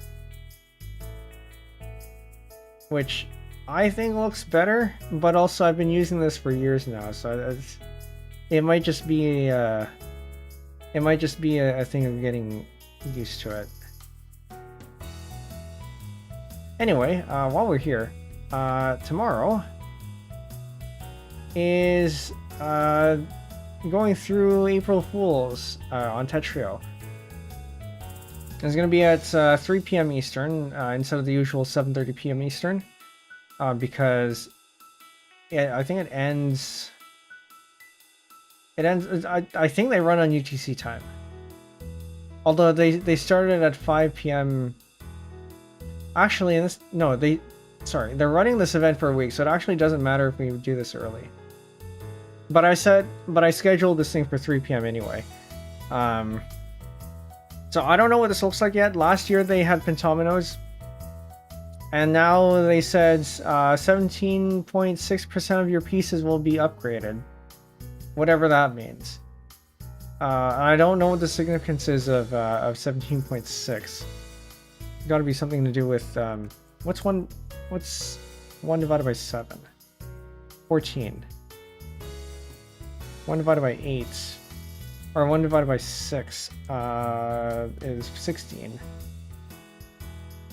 which I think looks better. But also, I've been using this for years now, so it might just be a thing of getting used to it. Anyway, while we're here, tomorrow is going through April Fools on Tetrio. It's going to be at 3 p.m. Eastern instead of the usual 7:30 p.m. Eastern, because I think it ends. I think they run on UTC time. Although they started at 5 p.m. Actually, they're running this event for a week, so it actually doesn't matter if we do this early. But I scheduled this thing for 3 p.m. anyway. So I don't know what this looks like yet. Last year they had Pentominos, and now they said 17.6% of your pieces will be upgraded. Whatever that means. I don't know what the significance is of 17.6. Got to be something to do with what's 1 divided by 7? 14. 1 divided by 8, or 1 divided by 6 is 16.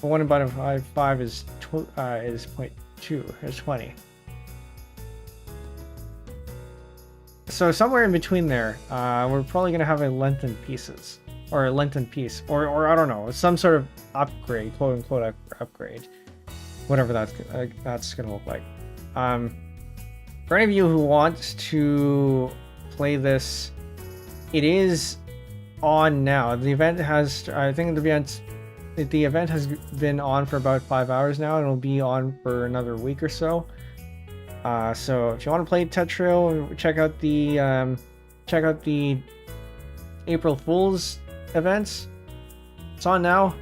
1 divided by 5 is 0.2, is 20. So somewhere in between there, we're probably gonna have a lengthened pieces, or a lengthened piece, or I don't know, some sort of upgrade, quote unquote upgrade, whatever that's gonna look like. For any of you who want to play this, it is on now. The event has, I think the event has been on for about 5 hours now, and it'll be on for another week or so. So if you want to play Tetrio, check out the April Fool's events. It's on now.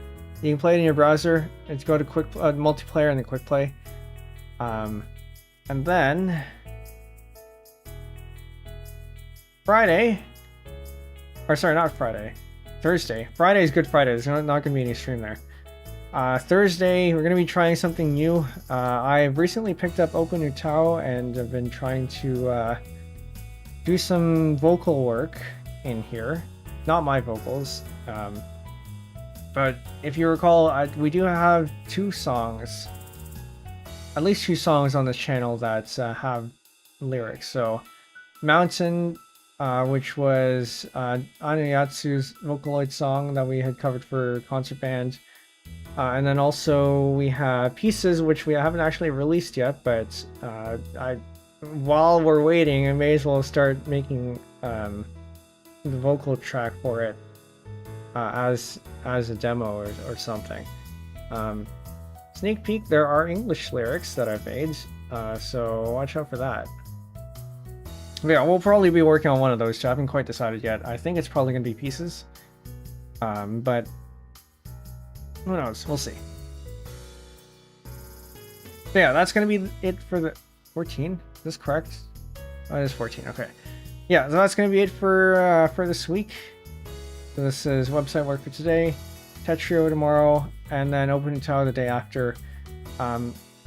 You can play it in your browser. It's go to quick multiplayer and then quick play. And then Friday, or sorry, not Friday, Thursday. Friday is Good Friday. There's not going to be any stream there. Thursday, we're going to be trying something new. I've recently picked up OpenUtao and I've been trying to do some vocal work in here. Not my vocals. But if you recall, we do have 2 songs. At least 2 songs on this channel that have lyrics. So, Mountain, which was Anayatsu's Vocaloid song that we had covered for Concert Band. And then also we have Pieces, which we haven't actually released yet, but while we're waiting, I may as well start making the vocal track for it as a demo or something. Sneak peek, there are English lyrics that I've made, so watch out for that. Yeah, we'll probably be working on one of those too. I haven't quite decided yet. I think it's probably going to be Pieces, but who knows? We'll see. But yeah, that's going to be it for the 14. Is this correct? Oh, it is 14. Okay. Yeah, so that's going to be it for this week. So this is website work for today, Tetrio tomorrow, and then OpenUtao the day after.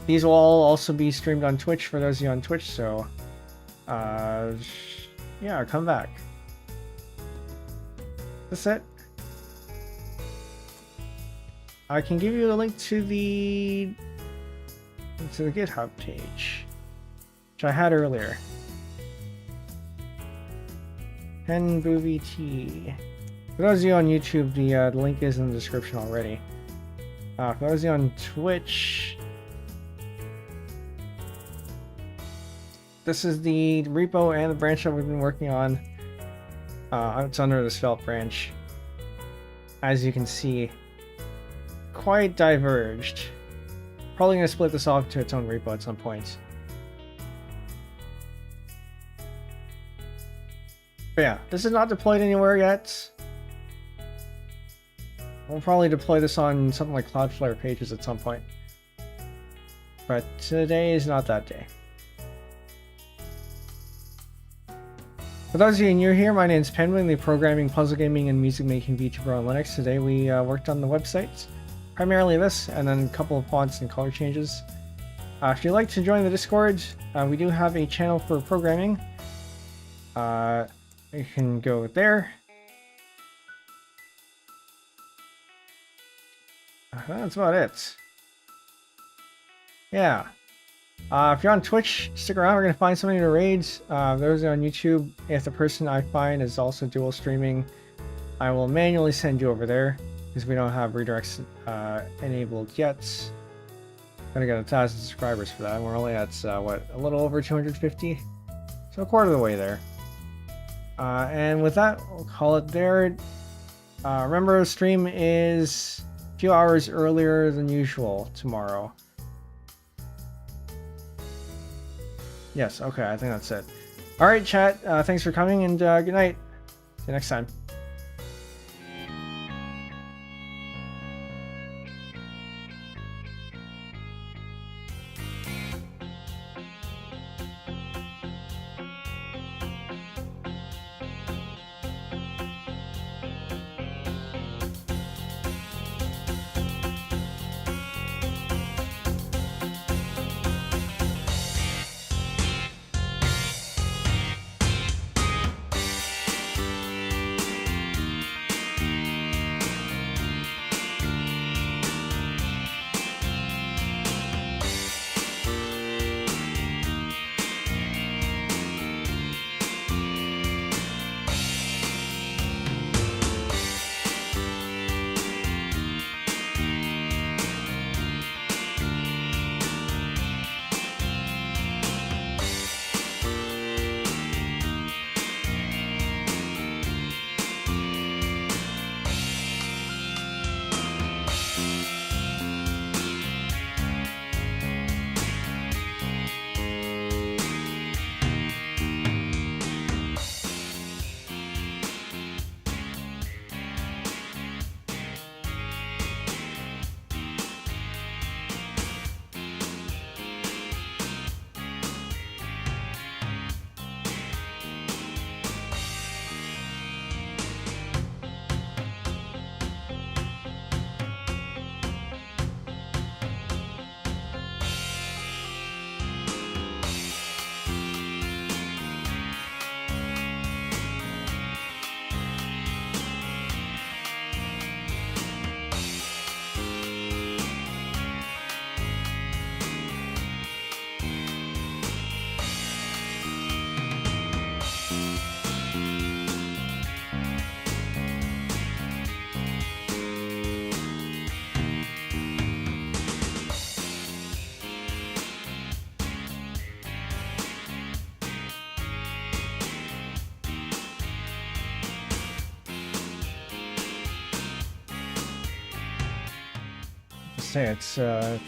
These will all also be streamed on Twitch for those of you on Twitch. So, yeah, come back. That's it. I can give you a link to the GitHub page, which I had earlier. Penbu VT. For those of you on YouTube, the link is in the description already. For those of you on Twitch, this is the repo and the branch that we've been working on. It's under the svelte branch. As you can see, quite diverged. Probably going to split this off to its own repo at some point. But yeah, this is not deployed anywhere yet. We'll probably deploy this on something like Cloudflare pages at some point. But today is not that day. For those of you new here, my name is Penbu, the programming, puzzle gaming, and music making VTuber on Linux. Today we worked on the website. Primarily this, and then a couple of fonts and color changes. If you'd like to join the Discord, we do have a channel for programming. You can go there. That's about it. Yeah. If you're on Twitch, stick around. We're going to find somebody to raid. Those on YouTube, if the person I find is also dual streaming, I will manually send you over there, because we don't have redirects enabled yet. Gonna get 1,000 subscribers for that. We're only at what, a little over 250, so a quarter of the way there. And with that, we'll call it there. Remember, the stream is a few hours earlier than usual tomorrow. Yes, okay, I think that's it. All right, chat. Thanks for coming, and good night. See you next time. say, it's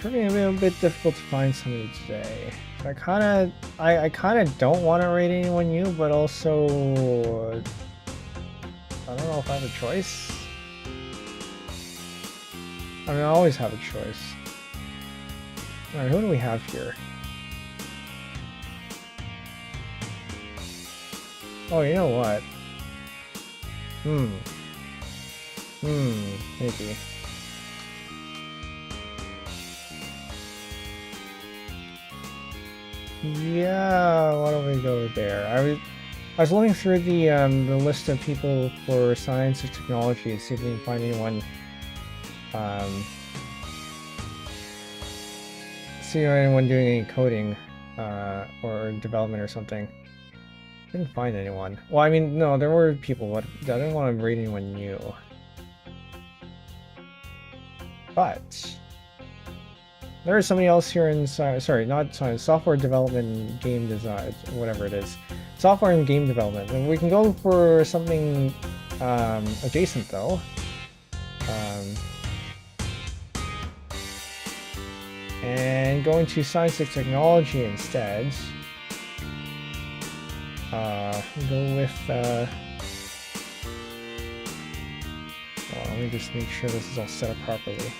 proving a bit difficult to find somebody today. I kind of don't want to raid anyone new, but also I don't know if I have a choice. I mean, I always have a choice. All right, who do we have here? Oh, you know what? Maybe. Yeah, why don't we go there? I was looking through the list of people for science and technology and see if we can find anyone. See anyone doing any coding or development or something. Didn't find anyone. Well, I mean, no, there were people, but I didn't want to raid anyone new. But there is somebody else here in not science, software development, game design, whatever it is, software and game development. And we can go for something adjacent though. And going to science and technology instead. Go with well, let me just make sure this is all set up properly.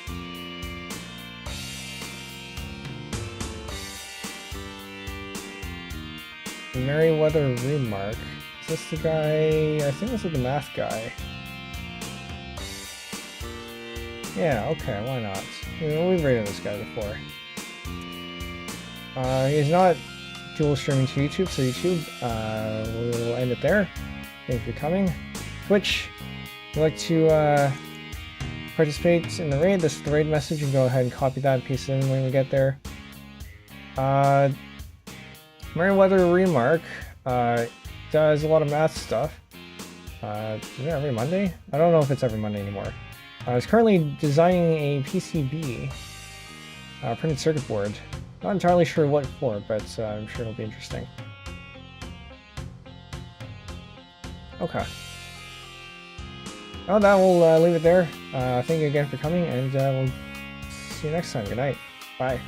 Merriweather Remark. Is this the guy? I think this is the math guy. Yeah, okay, why not? We've rated this guy before. He's not dual streaming to YouTube, so YouTube, we'll end it there. Thanks for coming. Twitch, if you'd like to participate in the raid, this is the raid message. You can go ahead and copy that and paste it in when we get there. Merriweather Remark does a lot of math stuff. Is it every Monday? I don't know if it's every Monday anymore. He's currently designing a PCB, printed circuit board. Not entirely sure what for, but I'm sure it'll be interesting. Okay. Well, that will leave it there. Thank you again for coming, and we'll see you next time. Good night. Bye.